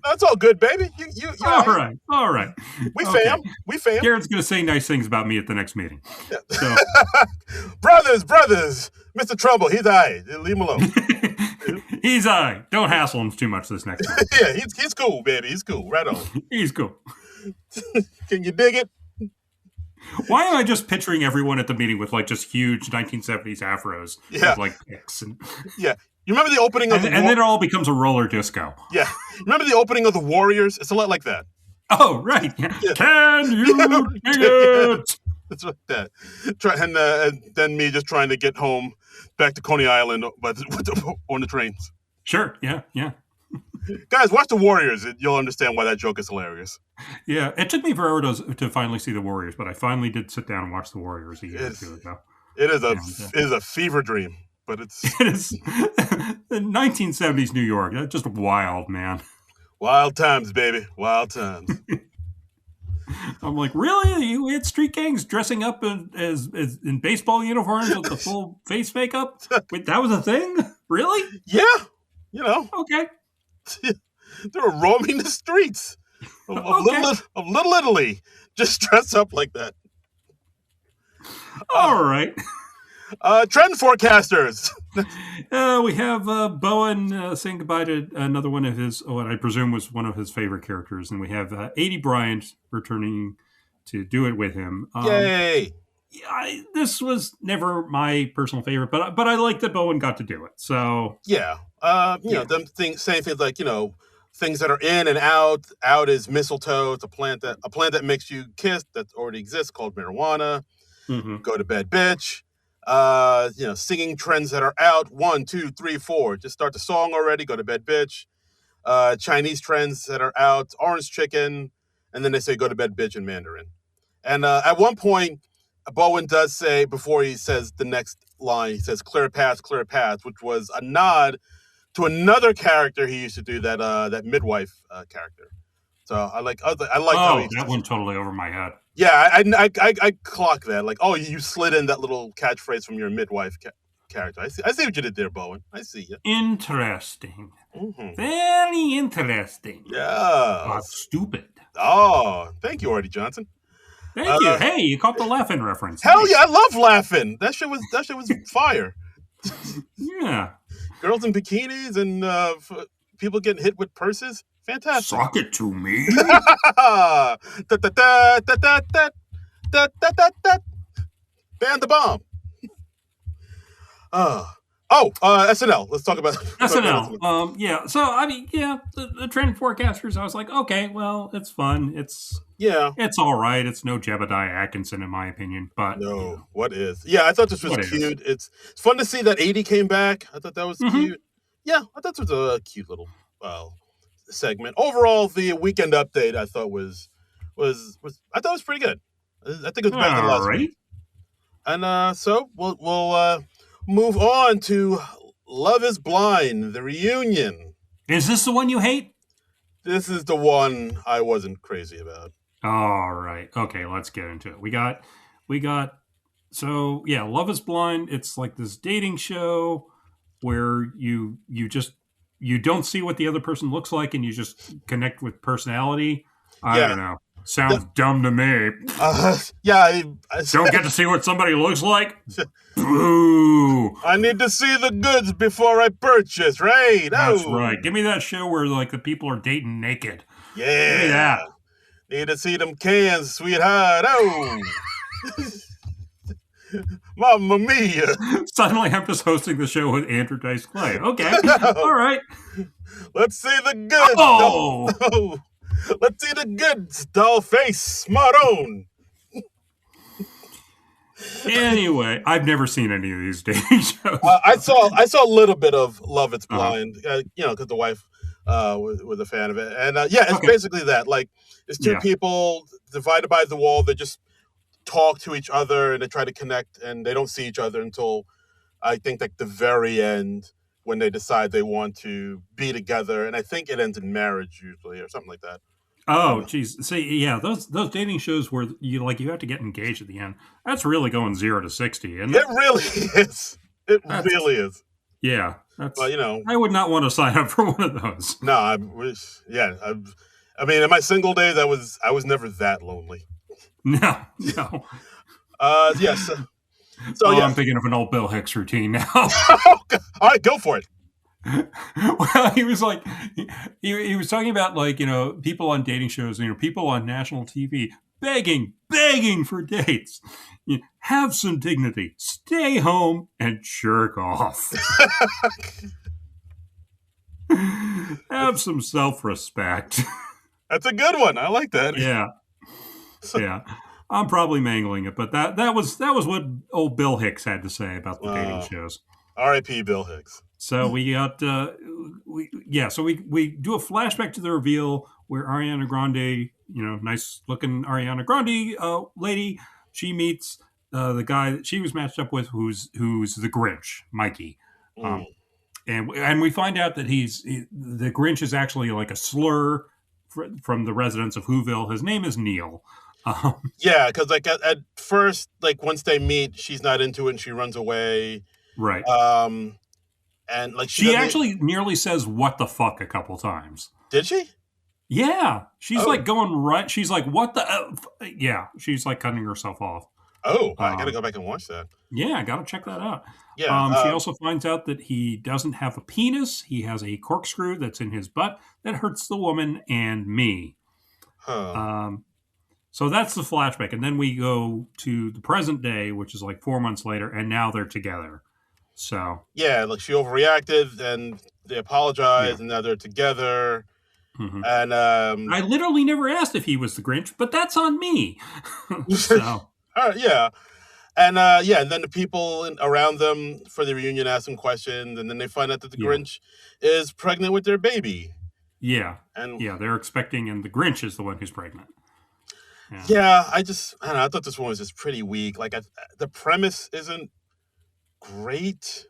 That's all good, baby. You All right. We Okay. fam. We fam. Garen's going to say nice things about me at the next meeting. Yeah. So, brothers. Mr. Trouble, he's all right. Leave him alone. he's don't hassle him too much this next time. Yeah, he's cool, baby. He's cool. Right on. He's cool. Can you dig it? Why am I just picturing everyone at the meeting with like just huge 1970s afros Yeah. with like picks Yeah. You remember the opening of and then it all becomes a roller disco. Yeah. Remember the opening of the Warriors? It's a lot like that. Oh, right. Yeah. Can you dig it? It's like that. And then me just trying to get home back to Coney Island on the trains. Sure. Yeah. Guys, watch the Warriors. You'll understand why that joke is hilarious. Yeah. It took me forever to finally see the Warriors, but I finally did sit down and watch the Warriors a year or two ago. It is a fever dream, but it is the 1970s New York. That's just wild, man. Wild times, baby. Wild times. I'm like, really? We had street gangs dressing up as in baseball uniforms with the full face makeup? Wait, that was a thing? Really? Yeah. Okay. They were roaming the streets of Little Italy, just dress up like that. All right. Trend forecasters. We have Bowen saying goodbye to another one of his, what I presume was one of his favorite characters, and we have Adie Bryant returning to do it with him. Yay! This was never my personal favorite, but I like that Bowen got to do it. So yeah, them saying things like things that are in and out. Out is mistletoe. It's a plant that makes you kiss that already exists called marijuana. Mm-hmm. Go to bed, bitch. Singing trends that are out. 1, 2, 3, 4. Just start the song already. Go to bed, bitch. Chinese trends that are out. Orange chicken, and then they say go to bed, bitch in Mandarin. And at one point, Bowen does say, before he says the next line, he says clear paths, which was a nod to another character he used to do, that midwife character. So I liked how Oh, he. that went totally over my head. Yeah, I clock that. Like, oh, you slid in that little catchphrase from your midwife character. I see what you did there, Bowen. I see you. Interesting. Mm-hmm. Very interesting. But Yes. stupid. Oh, thank you, Artie Johnson. Thank you. Uh, Hey, you caught the laughing reference. hell yeah, Nice. I love laughing. That shit was fire. Yeah. Girls in bikinis and people getting hit with purses. Fantastic. Suck it to me. Da, da, da, da, da, da, da, da, da, da. Ban the bomb. Uh, SNL. Let's talk about SNL. Yeah. So I mean, yeah, the trend forecasters. I was like, okay, well, it's fun. Yeah. It's all right. It's no Jebediah Atkinson in my opinion, but No. What is? Yeah, I thought this was what is? cute. It's fun to see that 80 came back. I thought that was Mm-hmm. cute. Yeah, I thought this was a cute little segment. Overall, the weekend update I thought was I thought it was pretty good. I think it was better than All last week. right. And so we'll move on to Love Is Blind, the reunion. Is this the one you hate? This is the one I wasn't crazy about. All right. Okay, let's get into it. We got so yeah, Love is Blind. It's like this dating show where you don't see what the other person looks like and you just connect with personality. I Yeah, don't know. Sounds dumb to me. yeah. Don't get to see what somebody looks like? Boo. I need to see the goods before I purchase, right? That's Oh, right. Give me that show where like the people are dating naked. Give me yeah. that. Need to see them cans, sweetheart. Oh, Mamma mia. Suddenly I'm just hosting the show with Andrew Dice Clay. Okay. All right. Let's see the goods. Oh. Oh, let's see the goods, doll face, Marone. Anyway, I've never seen any of these dating shows. I saw a little bit of Love It's Blind, because the wife was a fan of it, and yeah, it's Okay. basically that. Like, it's two Yeah. people divided by the wall. They just talk to each other and they try to connect, and they don't see each other until I think like the very end when they decide they want to be together, and I think it ends in marriage usually or something like that. Oh, geez. See, yeah, those dating shows where you have to get engaged at the end. That's really going 0 to 60, isn't it? It really is. It really is. Yeah, that's. But I would not want to sign up for one of those. No, I wish. Yeah, I mean, in my single days, I was never that lonely. No. Yes. So yeah. I'm thinking of an old Bill Hicks routine now. All right, go for it. Well, he was like, he was talking about like people on dating shows, people on national TV begging for dates. Have some dignity, stay home and jerk off. Have some self-respect. That's a good one. I like that. Yeah. Yeah. I'm probably mangling it, but that was what old Bill Hicks had to say about the dating shows. R.I.P. Bill Hicks. So we got we do a flashback to the reveal where Ariana Grande, nice looking Ariana Grande lady, she meets the guy that she was matched up with, who's the Grinch, Mikey. And we find out that the Grinch is actually like a slur from the residents of Whoville. His name is Neil. Yeah, because like at first, like once they meet, she's not into it and she runs away. Right. And like she actually nearly says "what the fuck" a couple times. Did she? Yeah, she's like going right. She's like, "What the?" Yeah, she's like cutting herself off. Oh, I gotta go back and watch that. Yeah, I gotta check that out. Yeah. She also finds out that he doesn't have a penis. He has a corkscrew that's in his butt that hurts the woman and me. Huh. So that's the flashback, and then we go to the present day, which is like 4 months later, and now they're together. So yeah, like she overreacted, and they apologized, and now they're together. Mm-hmm. And I literally never asked if he was the Grinch, but that's on me. So yeah, and and then the people around them for the reunion ask them questions, and then they find out that the Grinch is pregnant with their baby. Yeah, and they're expecting, and the Grinch is the one who's pregnant. Yeah, I don't know. I thought this one was just pretty weak. Like the premise isn't great,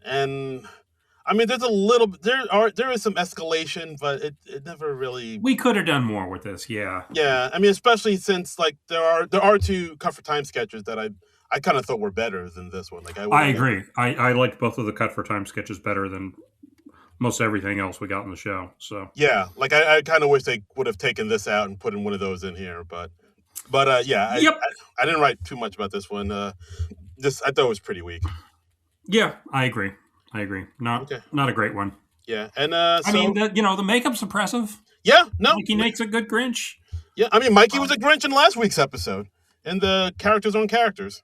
and I mean, there is some escalation, but it never really. We could have done more with this. Yeah, Yeah, I mean, especially since like there are two Comfort Time sketches that I kind of thought were better than this one. Like I would I have liked. agree. I liked both of the Cut for Time sketches better than most everything else we got in the show. So Yeah, like I kind of wish they would have taken this out and put in one of those in here, but yeah, yep. I didn't write too much about this one. This I thought it was pretty weak. Yeah, I agree. I agree. Okay, Not a great one. yeah, and I mean, the makeup's impressive. yeah, no, Mikey makes a good Grinch. yeah, I mean, Mikey was a Um, Grinch in last week's episode, and the characters on characters.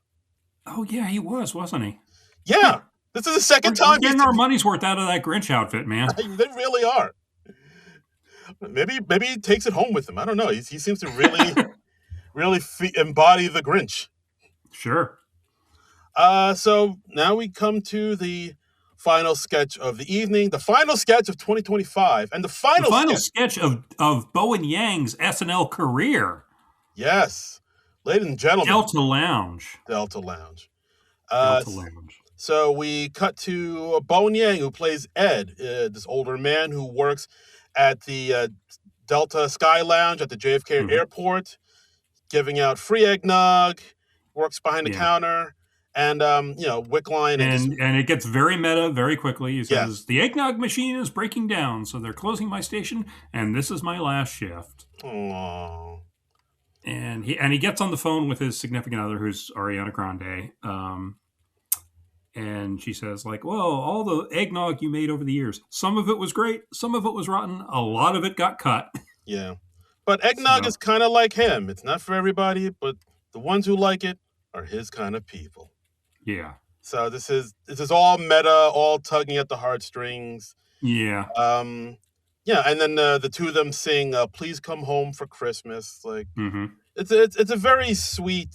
oh yeah, he was, wasn't he? Yeah, this is the second We're time getting our money's worth out of that Grinch outfit, man. they really are. Maybe he takes it home with him. I don't know. He seems to really embody the Grinch. Sure. So now we come to the final sketch of the evening, the final sketch of 2025, and the The final final sketch. sketch of Bowen Yang's SNL career, Yes, ladies and gentlemen, Delta Lounge. Delta Lounge. Delta Lounge. So we cut to Bowen Yang, who plays Ed, this older man who works at the Delta Sky Lounge at the JFK Mhm. Airport, giving out free eggnog, works behind the Yeah. counter, and Wickline And it gets very meta very quickly. He Yeah. says, the eggnog machine is breaking down, so they're closing my station, and this is my last shift. Aww. And he gets on the phone with his significant other, who's Ariana Grande. And she says, like, well, all the eggnog you made over the years, some of it was great, some of it was rotten, a lot of it got cut. Yeah. But eggnog So, is kind of like him. It's not for everybody, but the ones who like it are his kind of people. yeah. So this is all meta, all tugging at the heartstrings. Yeah. Yeah, and then the two of them sing "Please Come Home for Christmas." Like Mm-hmm. it's a very sweet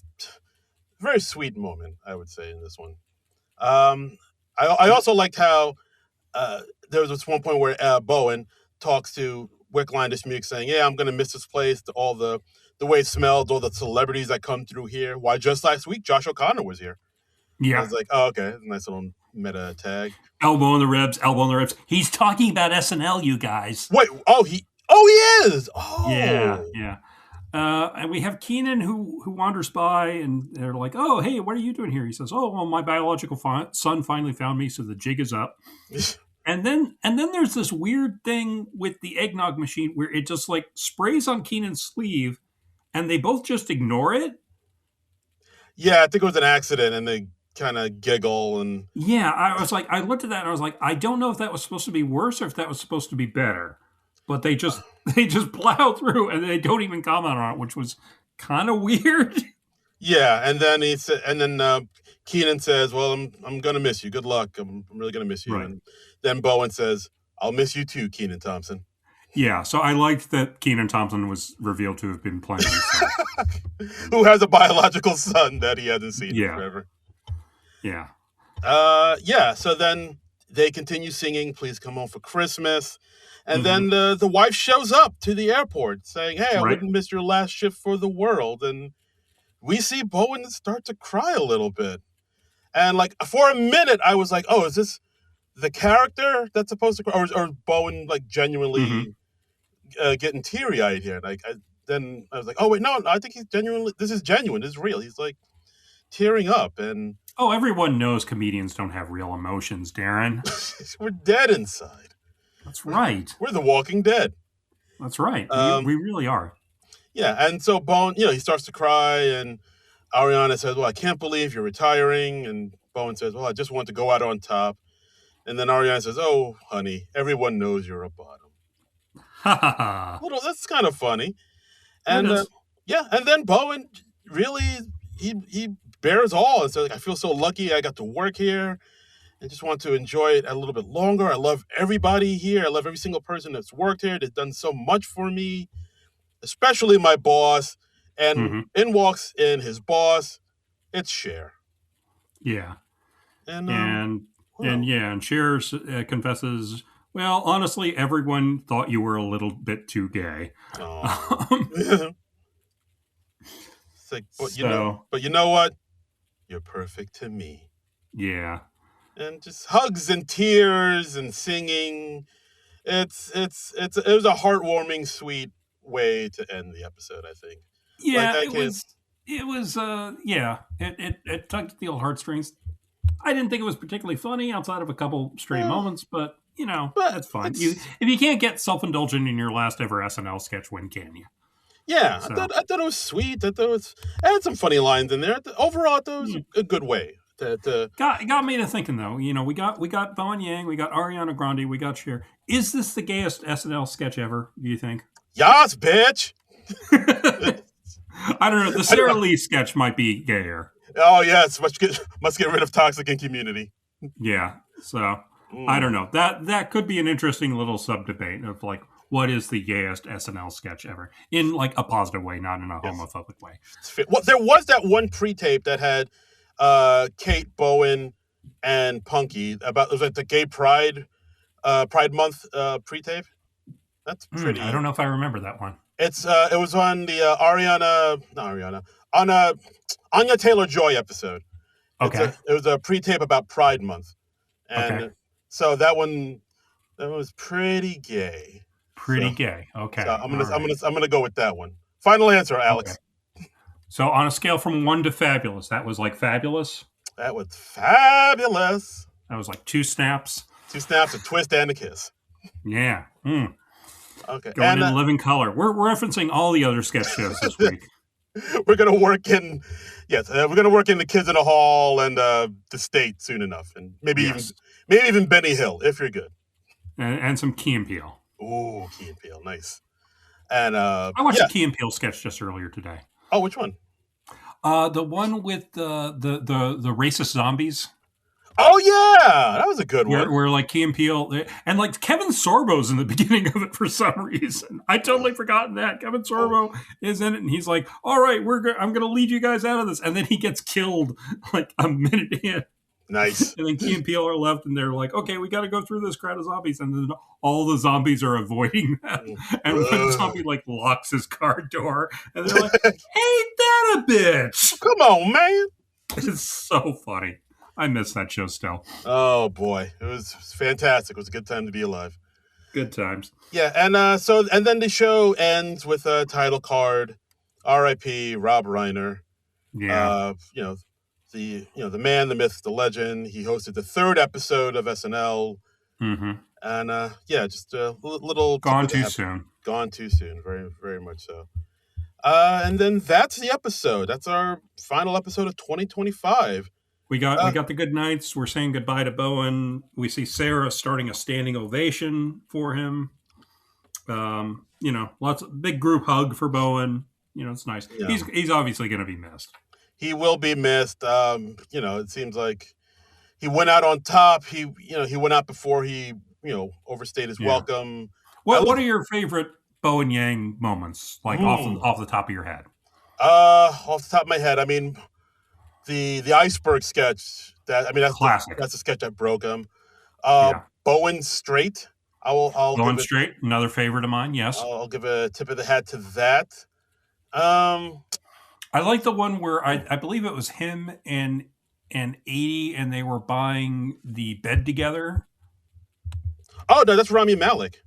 moment, I would say, in this one. I also liked how there was this one point where Bowen talks to Wickline Dismuke saying, "Yeah, I'm gonna miss this place. All the way it smelled, all the celebrities that come through here. Why, just last week, Josh O'Connor was here." I Yeah. was like, "Oh, okay, nice little meta tag." Elbow in the ribs, elbow in the ribs. He's talking about SNL, you guys. Wait, he is. Oh, Yeah, yeah. And we have Keenan who wanders by, and they're like, "Oh, hey, what are you doing here?" He says, "Oh, well, my biological son finally found me, so the jig is up." And then there's this weird thing with the eggnog machine where it just like sprays on Keenan's sleeve, and they both just ignore it. Yeah, I think it was an accident, and they kind of giggle and Yeah, I looked at that and I was like, I don't know if that was supposed to be worse or if that was supposed to be better, but they just plow through and they don't even comment on it, which was kind of weird. yeah, and then Keenan says, "Well, I'm gonna miss you. Good luck. I'm really gonna miss you." Right. And then Bowen says, "I'll miss you too, Keenan Thompson." Yeah, so I liked that Keenan Thompson was revealed to have been playing himself. Who has a biological son that he hasn't seen Yeah. forever. Yeah. Yeah, so then they continue singing "Please Come Home for Christmas." And Mhm. then the wife shows up to the airport saying, "Hey, I Right. wouldn't miss your last shift for the world." And we see Bowen start to cry a little bit. And like for a minute, I was like, "Oh, is this the character that's supposed to cry, or Bowen like genuinely Mhm. getting teary eyed here?" Like then I was like, "Oh wait, no, I think he's genuinely. This is genuine. This is real." He's like tearing up, and Oh, everyone knows comedians don't have real emotions, Darren. we're dead inside. That's right. We're the Walking Dead. That's right. Um, We really are. Yeah, and so Bowen, he starts to cry, and Ariana says, "Well, I can't believe you're retiring," and Bowen says, "Well, I just want to go out on top." And then Ariana says, "Oh, honey, everyone knows you're a bottom." Ha ha ha. Little, that's kind of funny. It And is. yeah, and then Bowen really he bears all and says, like, "I feel so lucky I got to work here. I just want to enjoy it a little bit longer. I love everybody here. I love every single person that's worked here. They've done so much for me, especially my boss." And Hmm. in walks in his boss. It's Cher. Yeah. And And well, and Cher confesses, well, honestly, everyone thought you were a little bit too gay. aw. Um, It's like, so but you know what? You're perfect to me. yeah. and just hugs and tears and singing. It was a heartwarming, sweet way to end the episode. I think. Like Yeah, I it can. was. It was. Yeah. It tugged at the old heartstrings. I didn't think it was particularly funny outside of a couple stray Uh, moments, but but that's fine. You it's if you can't get self indulgent in your last ever SNL sketch, when can you? yeah. So I thought it was sweet. I thought it had some funny lines in there. Overall, I thought it was yeah. a good way to got me to thinking though. We got Bowen Yang, we got Ariana Grande, we got Cher. Is this the gayest SNL sketch ever? Do you think? Yas, bitch. I don't know. The I don't Sarah know. Lee sketch might be gayer. Oh yes, must get rid of toxic in community. Yeah. So I don't Mm. know. That could be an interesting little sub debate of like what is the gayest SNL sketch ever in like a positive way, not in a Yes. homophobic way. Well, there was that one pre-tape that had Kate Bowen and Punky about it was like the Gay Pride Month pre-tape. That's I pretty. don't know if I remember that one. It was on the Ariana, not Ariana, on a Anya Taylor Joy episode. Okay. It was a pre-tape about Pride Month, Okay. and so that was pretty gay. Pretty gay. Okay. So All right. I'm gonna go with that one. Final answer, Okay. Alex. So on a scale from 1 to fabulous, that was like fabulous. That was fabulous. That was like 2 snaps. 2 snaps, a twist, and a kiss. Yeah. Okay, Going and in living color. We're referencing all the other sketch shows this week. we're gonna work in, yes, we're gonna work in the Kids in the Hall and the State soon enough, and Yes. maybe even Benny Hill if you're good. And some Key and Peele. Ooh, Key and Peele, nice. And I watched yeah. a Key and Peele sketch just earlier today. Oh, which one? The one with the racist zombies. Oh yeah, that was a good one. Where like Key and Peele and like Kevin Sorbo's in the beginning of it for some reason. I totally forgotten that Kevin Oh, Sorbo is in it, and he's like, "All right, I'm gonna lead you guys out of this," and then he gets killed like a minute in, nice. and then Key and Peele are left, and they're like, "Okay, we got to go through this crowd of zombies," and then all the zombies are avoiding them, and one zombie like locks his car door, and they're like, "Ain't that a bitch?" Come on, man. It's so funny. I miss that show still. Oh boy, it was fantastic. It was a good time to be alive. Good times. Yeah, and and then the show ends with a title card, R.I.P. Rob Reiner. Yeah. The man, the myth, the legend. He hosted the 3rd episode of SNL, Mm-hmm. and just a little tip Gone of the too hat. soon. Gone too soon, very very much so. And then that's the episode. That's our final episode of 2025. We got the good nights. We're saying goodbye to Bowen. We see Sarah starting a standing ovation for him. Lots of big group hug for Bowen. It's nice. Yeah. He's obviously going to be missed. He will be missed. It seems like he went out on top. He went out before he overstayed his welcome. What are your favorite Bowen Yang moments? Like off the top of your head? Off the top of my head, I mean, the iceberg sketch. That's Classic. That's a sketch that broke him. Yeah. Bowen straight. I'll Bowen give it, straight. Another favorite of mine. Yes. I'll give a tip of the hat to that. I like the one where I believe it was him and 80, and they were buying the bed together. Oh no, that's Rami Malek.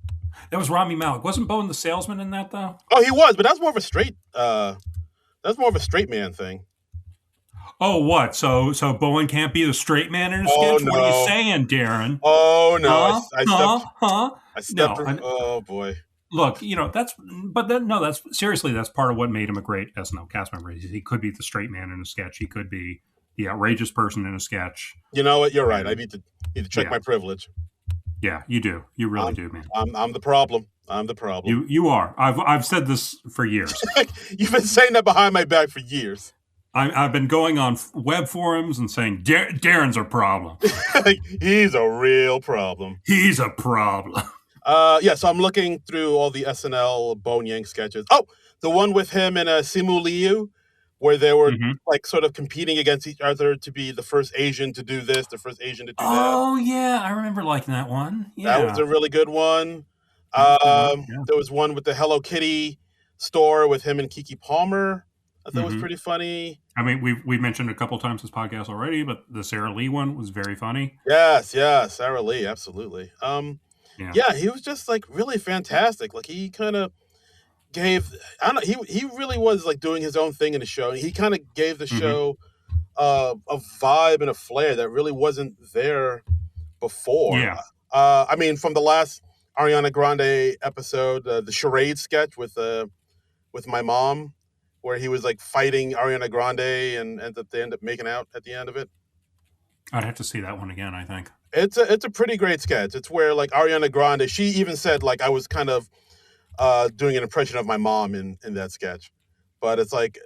That was Rami Malek. Wasn't Bowen the salesman in that though? Oh, he was, but that's more of a straight. That's more of a straight man thing. Oh, what? So Bowen can't be the straight man in a Oh, sketch? What are no. you saying, Darren? Oh no, Huh? I stepped. No. Oh boy. Look, that's seriously, that's part of what made him a great SNL cast member. He could be the straight man in a sketch. He could be the outrageous person in a sketch. You know what? You're right. I need to check my privilege. Yeah, you do. You really do, man. I'm the problem. I'm the problem. You are. I've said this for years. You've been saying that behind my back for years. I've been going on web forums and saying Darren's a problem. He's a real problem. He's a problem. So I'm looking through all the SNL Bowen Yang sketches. Oh, the one with him and Simu Liu, where they were like sort of competing against each other to be the first Asian to do this, the first Asian to do that. Oh yeah, I remember liking that one. Yeah, that was a really good one. There was one with the Hello Kitty store with him and Keke Palmer. I thought was Hmm. pretty funny. I mean, we've mentioned a couple times this podcast already, but the Sarah Lee one was very funny. Yes, yeah, Sarah Lee, absolutely. Yeah. Yeah, he was just like really fantastic. Like he kind of gave, I don't know, he really was like doing his own thing in the show. He kind of gave the Hmm. show a vibe and a flair that really wasn't there before. Yeah. I mean, from the last Ariana Grande episode, the charade sketch with my mom, where he was like fighting Ariana Grande and that they end up making out at the end of it. I'd have to see that one again, I think. It's a pretty great sketch. It's where like Ariana Grande, she even said like I was kind of doing an impression of my mom in that sketch, but it's like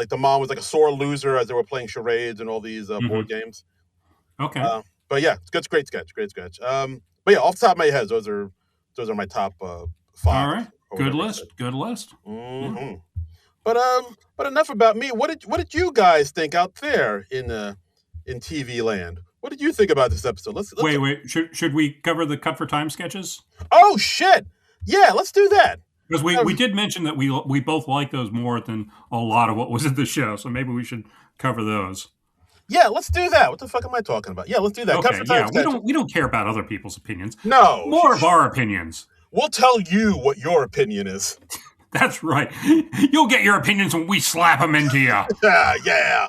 the mom was like a sore loser as they were playing charades and all these board Hmm. games. Okay. But yeah, it's good, great sketch, great sketch. But yeah, off the top of my head, those are my top five All right. or Good whatever I said. list. Good list. Yeah. Hmm. But enough about me. What did you guys think out there in TV land? What did you think about this episode? Let's. Wait. Should we cover the cut for time sketches? Oh shit! Yeah, let's do that. Because we did mention that we both like those more than a lot of what was in the show, so maybe we should cover those. Yeah, let's do that. What the fuck am I talking about? Yeah, let's do that. Cut Okay, for time yeah, sketch. we don't care about other people's opinions. No, More of our opinions. we'll tell you what your opinion is. That's right. You'll get your opinions when we slap them into you. Yeah.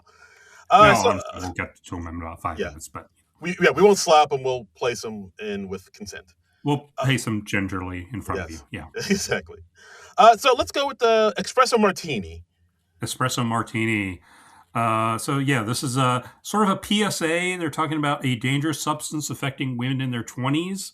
No, So I'm sorry, we'll get to them in about 5 minutes, but we won't slap them. We'll place them in with consent. we'll pace them gingerly in front of you. Yes, Yeah. exactly. So let's go with the espresso martini. Espresso martini. So yeah, this is a sort of a PSA. They're talking about a dangerous substance affecting women in their 20s,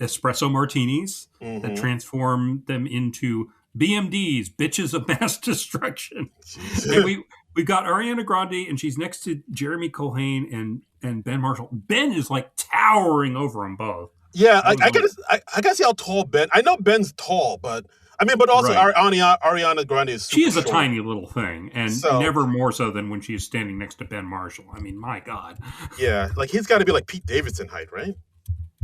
espresso martinis, that Mm-hmm. transform them into BMDs, bitches of mass destruction. And Jeez. we've got Ariana Grande, and she's next to Jeremy Colhane and Ben Marshall. Ben is like towering over them both. Yeah, I was like, I gotta see how tall Ben. I know Ben's tall, but I mean, but also right. Ariana Grande is She super is a short. tiny little thing, and So never more so than when she is standing next to Ben Marshall. I mean, my God. yeah, like he's got to be like Pete Davidson height, right?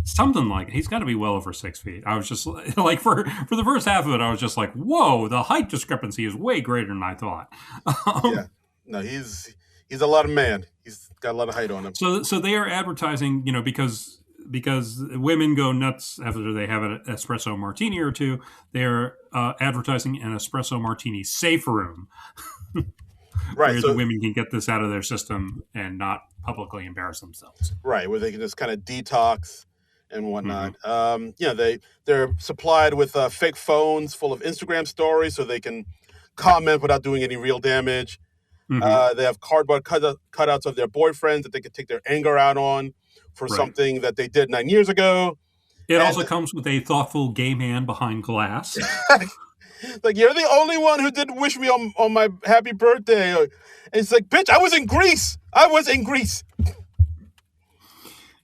Something like it. He's got to be well over 6 feet. I was just like, for the first half of it, I was just like, whoa, the height discrepancy is way greater than I thought. Yeah. No, he's a lot of man. He's got a lot of height on him. So they are advertising, because women go nuts after they have an espresso martini or two. They're advertising an espresso martini safe room Right. where the So women can get this out of their system and not publicly embarrass themselves. right, where they can just kind of detox and whatnot. Mm-hmm. They're supplied with fake phones full of Instagram stories, so they can comment without doing any real damage. Mm-hmm. They have cardboard cutouts of their boyfriends that they can take their anger out on for Right. something that they did 9 years ago. It And also comes with a thoughtful gay man behind glass. like, you're the only one who didn't wish me on my happy birthday. And it's like, bitch, I was in Greece.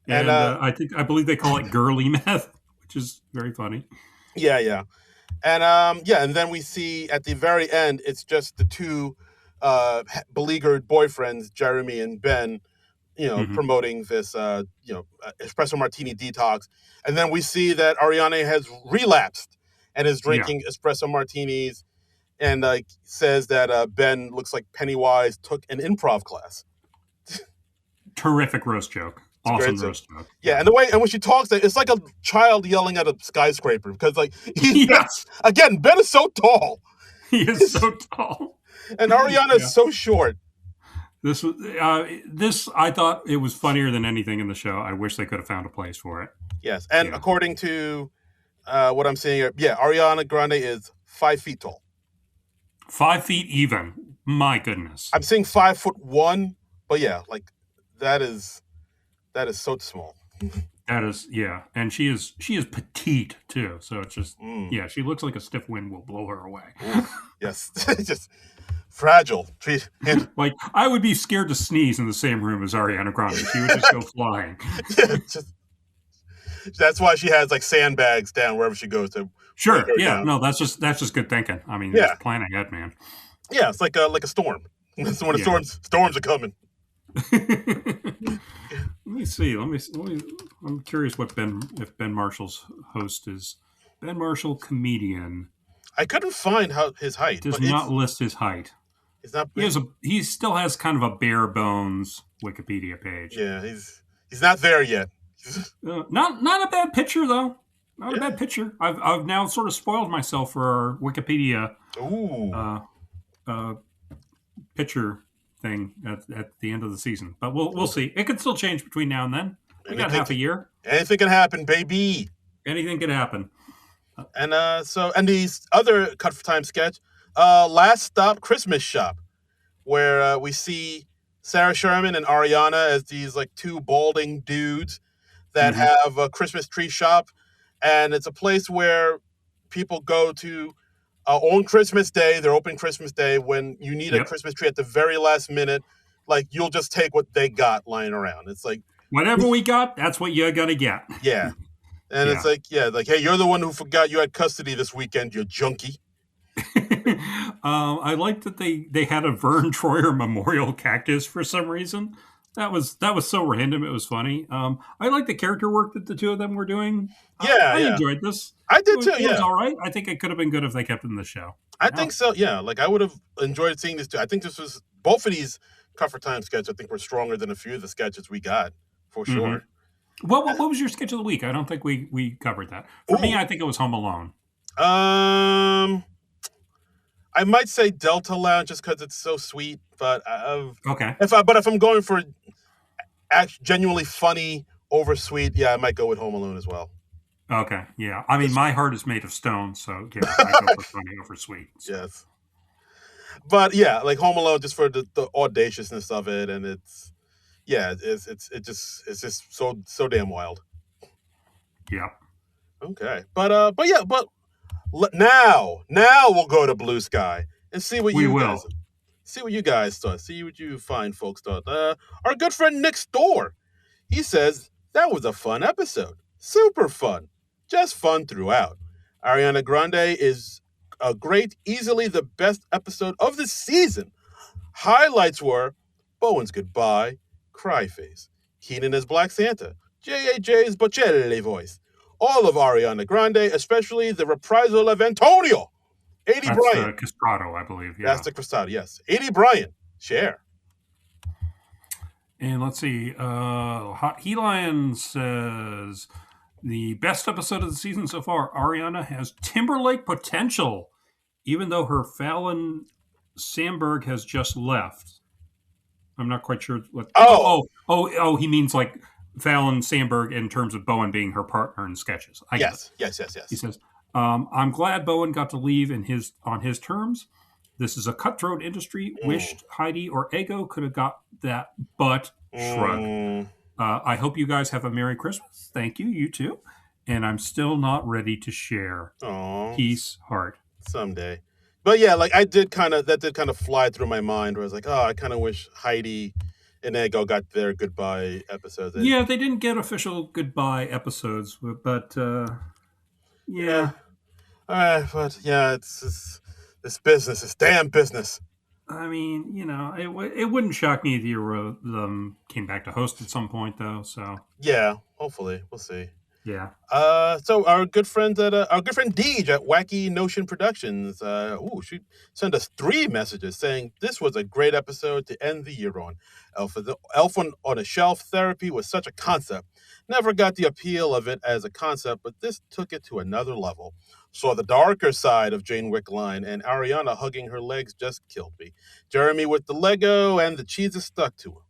And And I believe they call it girly meth, which is very funny. yeah. And and then we see at the very end, it's just the two beleaguered boyfriends, Jeremy and Ben, Mm-hmm. promoting this, espresso martini detox. And then we see that Ariana has relapsed and is Yeah. drinking espresso martinis, and says that Ben looks like Pennywise took an improv class. Terrific roast joke. It's a great Awesome joke. roast joke. Yeah, and the way and when she talks, it's like a child yelling at a skyscraper because like Yes. again, Ben is so tall He is so tall. and Ariana Yeah. is so short. This I thought it was funnier than anything in the show. I wish they could have found a place for it. Yes, and Yeah. according to what I'm seeing here, yeah, Ariana Grande is 5 feet tall. 5 feet even. My goodness. I'm seeing 5'1", but yeah, like that is so small. That is, yeah. And she is petite too. So it's just, Mm. yeah, she looks like a stiff wind will blow her away. Oof. Yes, just fragile. Like, I would be scared to sneeze in the same room as Ariana Grande. She would just go flying. Just, that's why she has like sandbags down wherever she goes to. Sure. break her Yeah. down. No, that's just good thinking. I mean, Yeah. just plan ahead, man. Yeah, it's like a storm. That's when the Yeah. storms are coming. Let me see. I'm curious if Ben Marshall's host is. Ben Marshall, comedian, I couldn't find his height, does but not list his height. He's not. He still has kind of a bare bones Wikipedia page. Yeah, he's not there yet. Not a bad picture though. Not a Yeah. bad picture. I've now sort of spoiled myself for our Wikipedia Ooh. uh, uh, picture thing at the end of the season. But we'll see. It could still change between now and then. We got half a year. Anything can happen, baby. Anything could happen. And these other cut for time sketch, last stop Christmas shop, where we see Sarah Sherman and Ariana as these like two balding dudes that Mm-hmm. have a Christmas tree shop, and it's a place where people go to on Christmas Day. They're open Christmas Day when you need a Yep. Christmas tree at the very last minute. Like you'll just take what they got lying around. It's like Whatever we got, that's what you're gonna get. yeah, and it's like hey, you're the one who forgot you had custody this weekend, you junkie. I like that they had a Vern Troyer memorial cactus for some reason. That was so random. It was funny. I like the character work that the two of them were doing. I enjoyed this. I did too. It was all right. I think it could have been good if they kept it in the show. I think so. Yeah, like I would have enjoyed seeing this too. I think this was both of these cover time sketches. I think were stronger than a few of the sketches we got for sure. What was your sketch of the week? I don't think we covered that. For me, I think it was Home Alone. I might say Delta Lounge just because it's so sweet. But okay, if I'm going for genuinely funny over sweet, yeah, I might go with Home Alone as well. Okay, yeah. I mean, my heart is made of stone, so yeah, I go for funny over sweet. So. Yes, but yeah, like Home Alone, just for the audaciousness of it, and it's just so damn wild. Yeah. Okay, but now we'll go to Blue Sky and see what you guys thought. See what you fine folks thought. Our good friend next door, he says that was a fun episode, super fun, just fun throughout. Ariana Grande is a great, easily the best episode of the season. Highlights were Bowen's goodbye, Cryface, Keenan as Black Santa, J.A.J.'s Bocelli voice, all of Ariana Grande, especially the reprisal of Antonio. 80 That's Bryant. Castrato, I believe. Yeah. That's the Castrato, yes. 80 Bryant. Cher. And let's see. Hot He Lion says the best episode of the season so far. Ariana has Timberlake potential, even though her Fallon Sandberg has just left. I'm not quite sure what. Oh, he means like Fallon Sandberg in terms of Bowen being her partner in sketches. Yes. He says, I'm glad Bowen got to leave on his terms. This is a cutthroat industry. Wished Heidi or Ego could have got that, but shrug. I hope you guys have a Merry Christmas. Thank you. You too. And I'm still not ready to share. Aww. Peace, heart. Someday. But yeah, like that did kind of fly through my mind where I was like, oh, I kind of wish Heidi and Ego got their goodbye episodes. Yeah, they didn't get official goodbye episodes, but yeah. But yeah, it's this business, this damn business. I mean, it wouldn't shock me if you came back to host at some point, though. So yeah, hopefully we'll see. Yeah. So our good friend Deej at Wacky Notion Productions, she sent us 3 messages saying this was a great episode to end the year on. Elf on a Shelf therapy was such a concept. Never got the appeal of it as a concept, but this took it to another level. Saw the darker side of Jane Wickline, and Ariana hugging her legs just killed me. Jeremy with the Lego, and the cheeses stuck to him.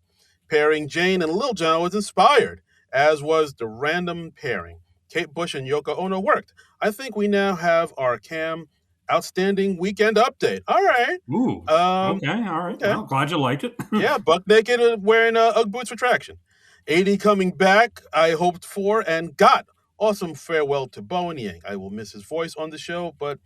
Pairing Jane and Lil Jon was inspired, as was the random pairing. Kate Bush and Yoko Ono worked. I think we now have our Cam outstanding weekend update. All right. Ooh. Okay. All right. Okay. Well, glad you liked it. Yeah, buck naked wearing Ugg boots for traction. 80 coming back, I hoped for and got. Awesome farewell to Bowen Yang. I will miss his voice on the show, but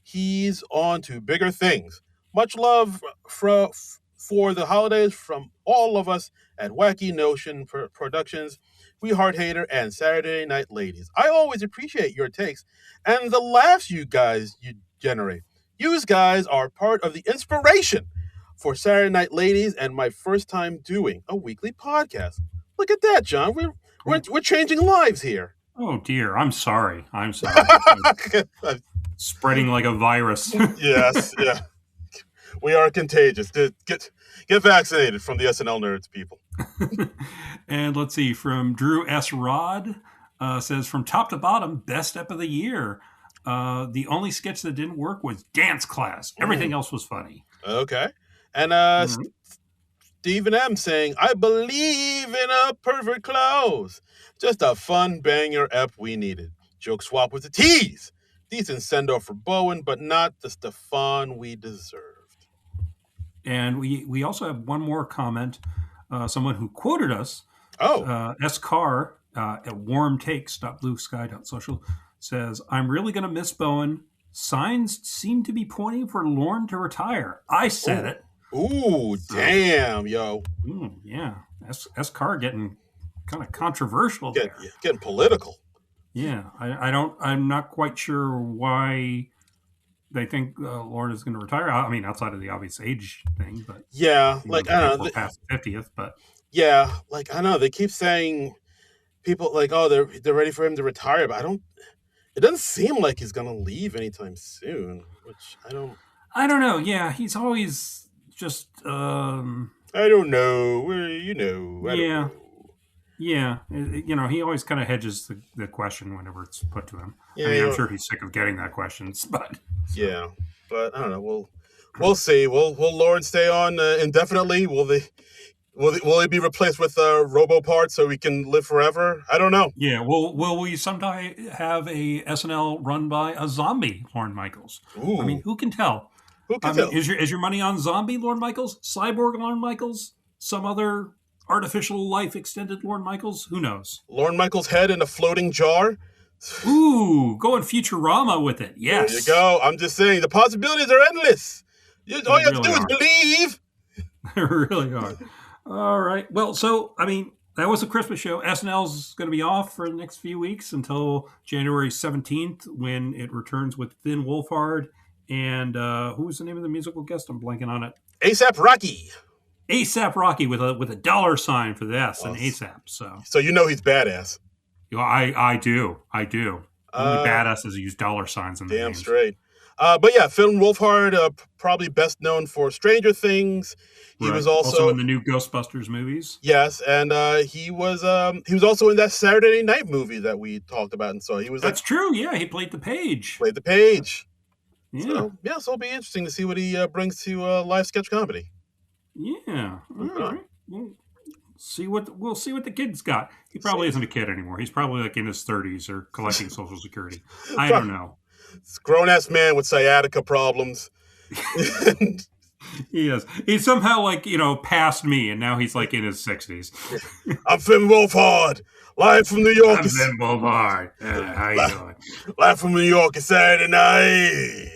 he's on to bigger things. Much love for the holidays from all of us at Wacky Notion Productions, We Heart Hater, and Saturday Night Ladies. I always appreciate your takes and the laughs you generate. You guys are part of the inspiration for Saturday Night Ladies and my first time doing a weekly podcast. Look at that, John. We're changing lives here. Oh dear, I'm sorry. Spreading like a virus. Yes, yeah. We are contagious. Get vaccinated from the SNL nerds, people. And let's see, from Drew S. Rod says, from top to bottom, best step of the year. The only sketch that didn't work was Dance Class. Everything Mm, else was funny. okay. And All right. Stephen M saying, I believe in a perfect close. Just a fun banger ep we needed. Joke swap with the tease. Decent send off for Bowen, but not the Stefan we deserved. And we also have one more comment. Someone who quoted us, Oh, S. Carr at Warm Takes, bluesky.social, says, I'm really going to miss Bowen. Signs seem to be pointing for Lorne to retire. I said ooh, it. ooh, So, damn, yo, yeah. S. Carr getting kind of controversial there. getting political. Yeah. I'm not quite sure why they think Lorne is going to retire. I mean, outside of the obvious age thing, but Yeah, like I don't if know. we're past the 50th, but Yeah, like I know they keep saying people like, oh, they're ready for him to retire, but I don't. It doesn't seem like he's gonna leave anytime soon. Which I don't. I don't know. Yeah, he's always just I don't know. Well, you know, I don't yeah, know. yeah. He always kind of hedges the question whenever it's put to him. I Yeah, mean, I'm sure he's sick of getting that question, but so yeah, but I don't know. We'll see. Will Lord stay on indefinitely? Will they be replaced with robo parts so we can live forever? I don't know. yeah. Will we someday have a SNL run by a zombie Lorne Michaels? I mean, Ooh, who can tell? who can I mean, tell? is your money on zombie Lorne Michaels, cyborg Lorne Michaels, some other artificial life extended Lorne Michaels? Who knows? Lorne Michaels' head in a floating jar. Ooh, going Futurama with it. There you Yes, go. I'm just saying the possibilities are endless. All they you have to really do is are. believe. They really are. All right. Well, so I mean, that was a Christmas show. SNL's going to be off for the next few weeks until January 17th when it returns with Finn Wolfhard and who was the name of the musical guest? I'm blanking on it. ASAP Rocky. ASAP Rocky with a dollar sign for the S and Well, ASAP. So so you know he's badass. I do. Only Uh, badasses use dollar signs in their damn names. straight. But yeah, Finn Wolfhard, probably best known for Stranger Things. He was Right. Also also in the new Ghostbusters movies. yes, and he was also in that Saturday Night movie that we talked about, and so he was like That's true. Yeah, he played the page. played the page. Yeah. So yeah, so it'll be interesting to see what he brings to live sketch comedy. Yeah. All Uh-huh. right. We'll see what the kid's got. He probably See, isn't a kid anymore. He's probably like in his 30s or collecting Social Security. I Pro- don't know. grown ass man with sciatica problems. He is. He's somehow like past me, and now he's like in his 60s. I'm Finn Wolfhard, live from New York. I'm Vin Boulevard. How you doing? Live from New York. It's Saturday night.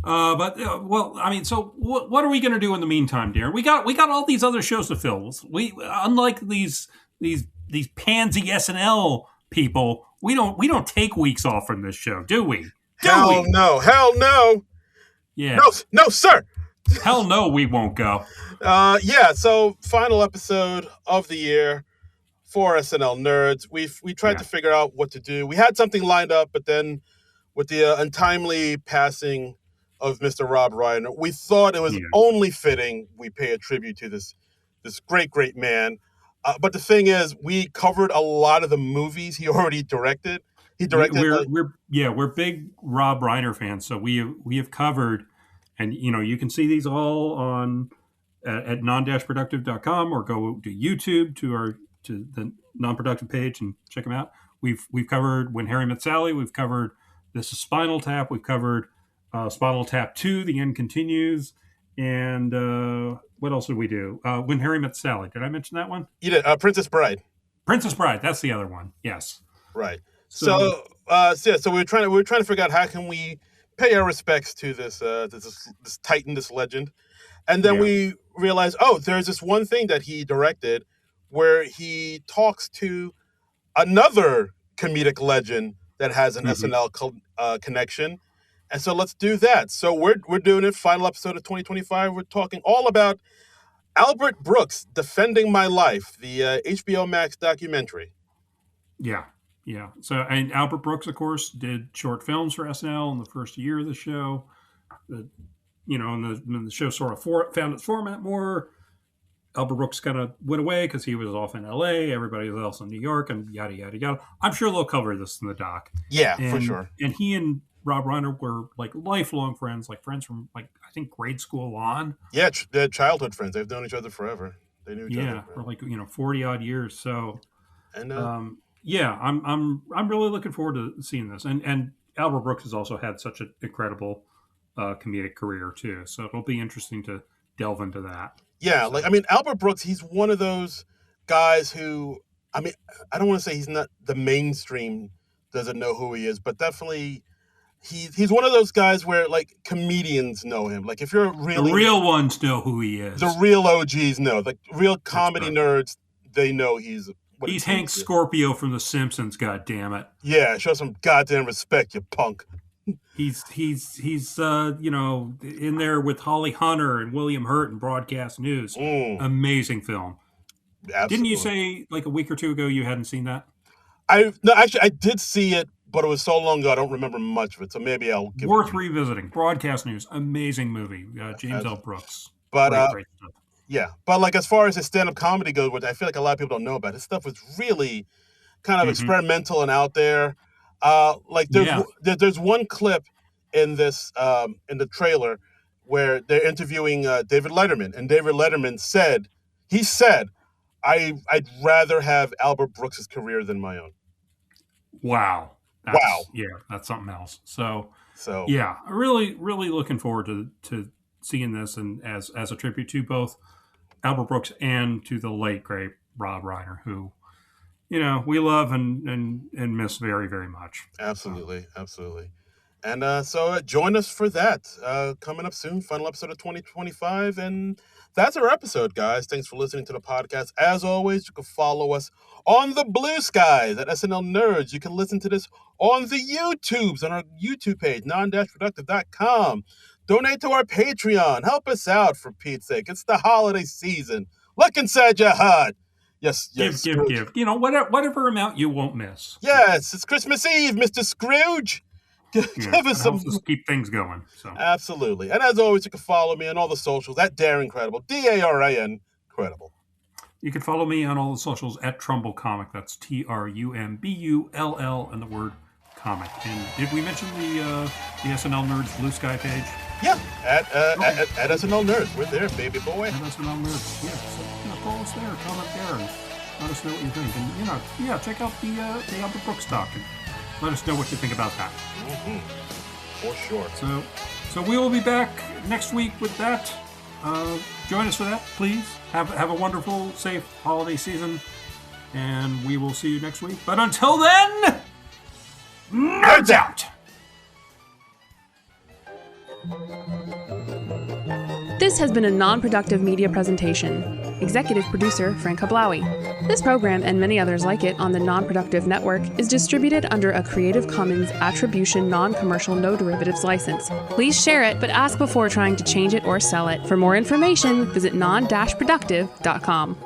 But well, I mean, so what are we going to do in the meantime, Darren? We got all these other shows to fill. We unlike these pansy SNL people, we don't take weeks off from this show, do we? Do Hell we? no. Hell no. No, Yeah. no, sir. Hell no, we won't go. Yeah. So final episode of the year for SNL nerds. We tried to Yeah. figure out what to do. We had something lined up, but then with the untimely passing of Mr. Rob Reiner, we thought it was Yeah. only fitting we pay a tribute to this great man. But the thing is, we covered a lot of the movies he already directed. He We, directed we're like we're yeah we're big Rob Reiner fans, so we have covered, and you can see these all on at non-productive.com or go to YouTube to the non-productive page and check them out. We've covered When Harry Met Sally. We've covered This is Spinal Tap. We've covered Spinal Tap 2, The End Continues, and what else did we do? When Harry Met Sally. Did I mention that one? you did Princess Bride, Princess Bride. That's the other one. Yes. right? So So we were trying to figure out how can we pay our respects to this titan, this legend. And then yeah. we realized, oh, there's this one thing that he directed where he talks to another comedic legend that has an Mhm. SNL connection. And so let's do that. So we're doing it. Final episode of 2025. We're talking all about Albert Brooks, Defending My Life, the HBO Max documentary. Yeah, yeah. So, and Albert Brooks, of course, did short films for SNL in the first year of the show. and the show sort of found its format more. Albert Brooks kind of went away because he was off in L.A. Everybody else in New York, and yada yada yada. I'm sure they'll cover this in the doc. Yeah, for And sure. and he and Rob Reiner were like lifelong friends, like friends from like I think grade school on. Yeah, they're childhood friends. They've known each other forever. They knew each other Yeah, for forever. like 40 odd years. So And yeah, I'm really looking forward to seeing this. And Albert Brooks has also had such an incredible comedic career too. So it'll be interesting to delve into that. yeah, like I So mean, Albert Brooks, he's one of those guys who, I mean, I don't want to say he's not the mainstream doesn't know who he is, but definitely he's one of those guys where like comedians know him. Like if you're the really real ones know who he the is. real OGs know, like real That's comedy right. nerds, they know he's what a He's Hank genius is. Scorpio from The Simpsons. God damn it. Yeah, show some goddamn respect, you punk. He's in there with Holly Hunter and William Hurt in Broadcast News. Mm, Amazing film. Didn't you absolutely. say like a week or two ago you hadn't seen that? I no, actually I did see it, but it was so long ago I don't remember much of it. So maybe I'll give it. Worth revisiting. Broadcast News. Amazing movie. James L. Brooks. But Great stuff. yeah, but like as far as his stand-up comedy goes, which I feel like a lot of people don't know about, his stuff was really kind of Hmm. experimental and out there. Like Yeah. there's one clip in this in the trailer where they're interviewing David Letterman, and David Letterman said, I'd rather have Albert Brooks's career than my own. Wow. Wow. That's something else. So So yeah, really, really looking forward to seeing this and as a tribute to both Albert Brooks and to the late great Rob Reiner, who we love and miss very very much. So absolutely, absolutely. And so join us for that. Coming up soon, final episode of 2025. And that's our episode, guys. Thanks for listening to the podcast. As always, you can follow us on the Blue Skies at SNL Nerds. You can listen to this on the YouTubes, on our YouTube page, Non-Productive.com. Donate to our Patreon. Help us out, for Pete's sake. It's the holiday season. Look inside your heart. Yes, give Scrooge. give whatever amount you won't miss. Yes, it's Christmas Eve, Mr. Scrooge. Yeah, Give us it some. helps us keep things going. So Absolutely. And as always, you can follow me on all the socials at Dare Incredible, DARIN Incredible. you can follow me on all the socials at Trumbull Comic. That's TRUMBULL and the word comic. And did we mention the SNL Nerds Blue Sky page? Yeah, at Okay. at SNL Nerds. We're there, baby boy. At SNL Nerds. Yeah, so follow us there, comment there, and let us know what you think. And check out the Albert Brooks doc and let us know what you think about that. Mm-hmm. For sure. So we will be back next week with that. Join us for that, please. Have a wonderful, safe holiday season, and we will see you next week. But until then, nerds out. This has been a non-productive media presentation. Executive producer Frank Hablawi. This program and many others like it on the Non-Productive Network is distributed under a Creative Commons Attribution Non-Commercial No Derivatives license. Please share it, but ask before trying to change it or sell it. For more information, visit non-productive.com.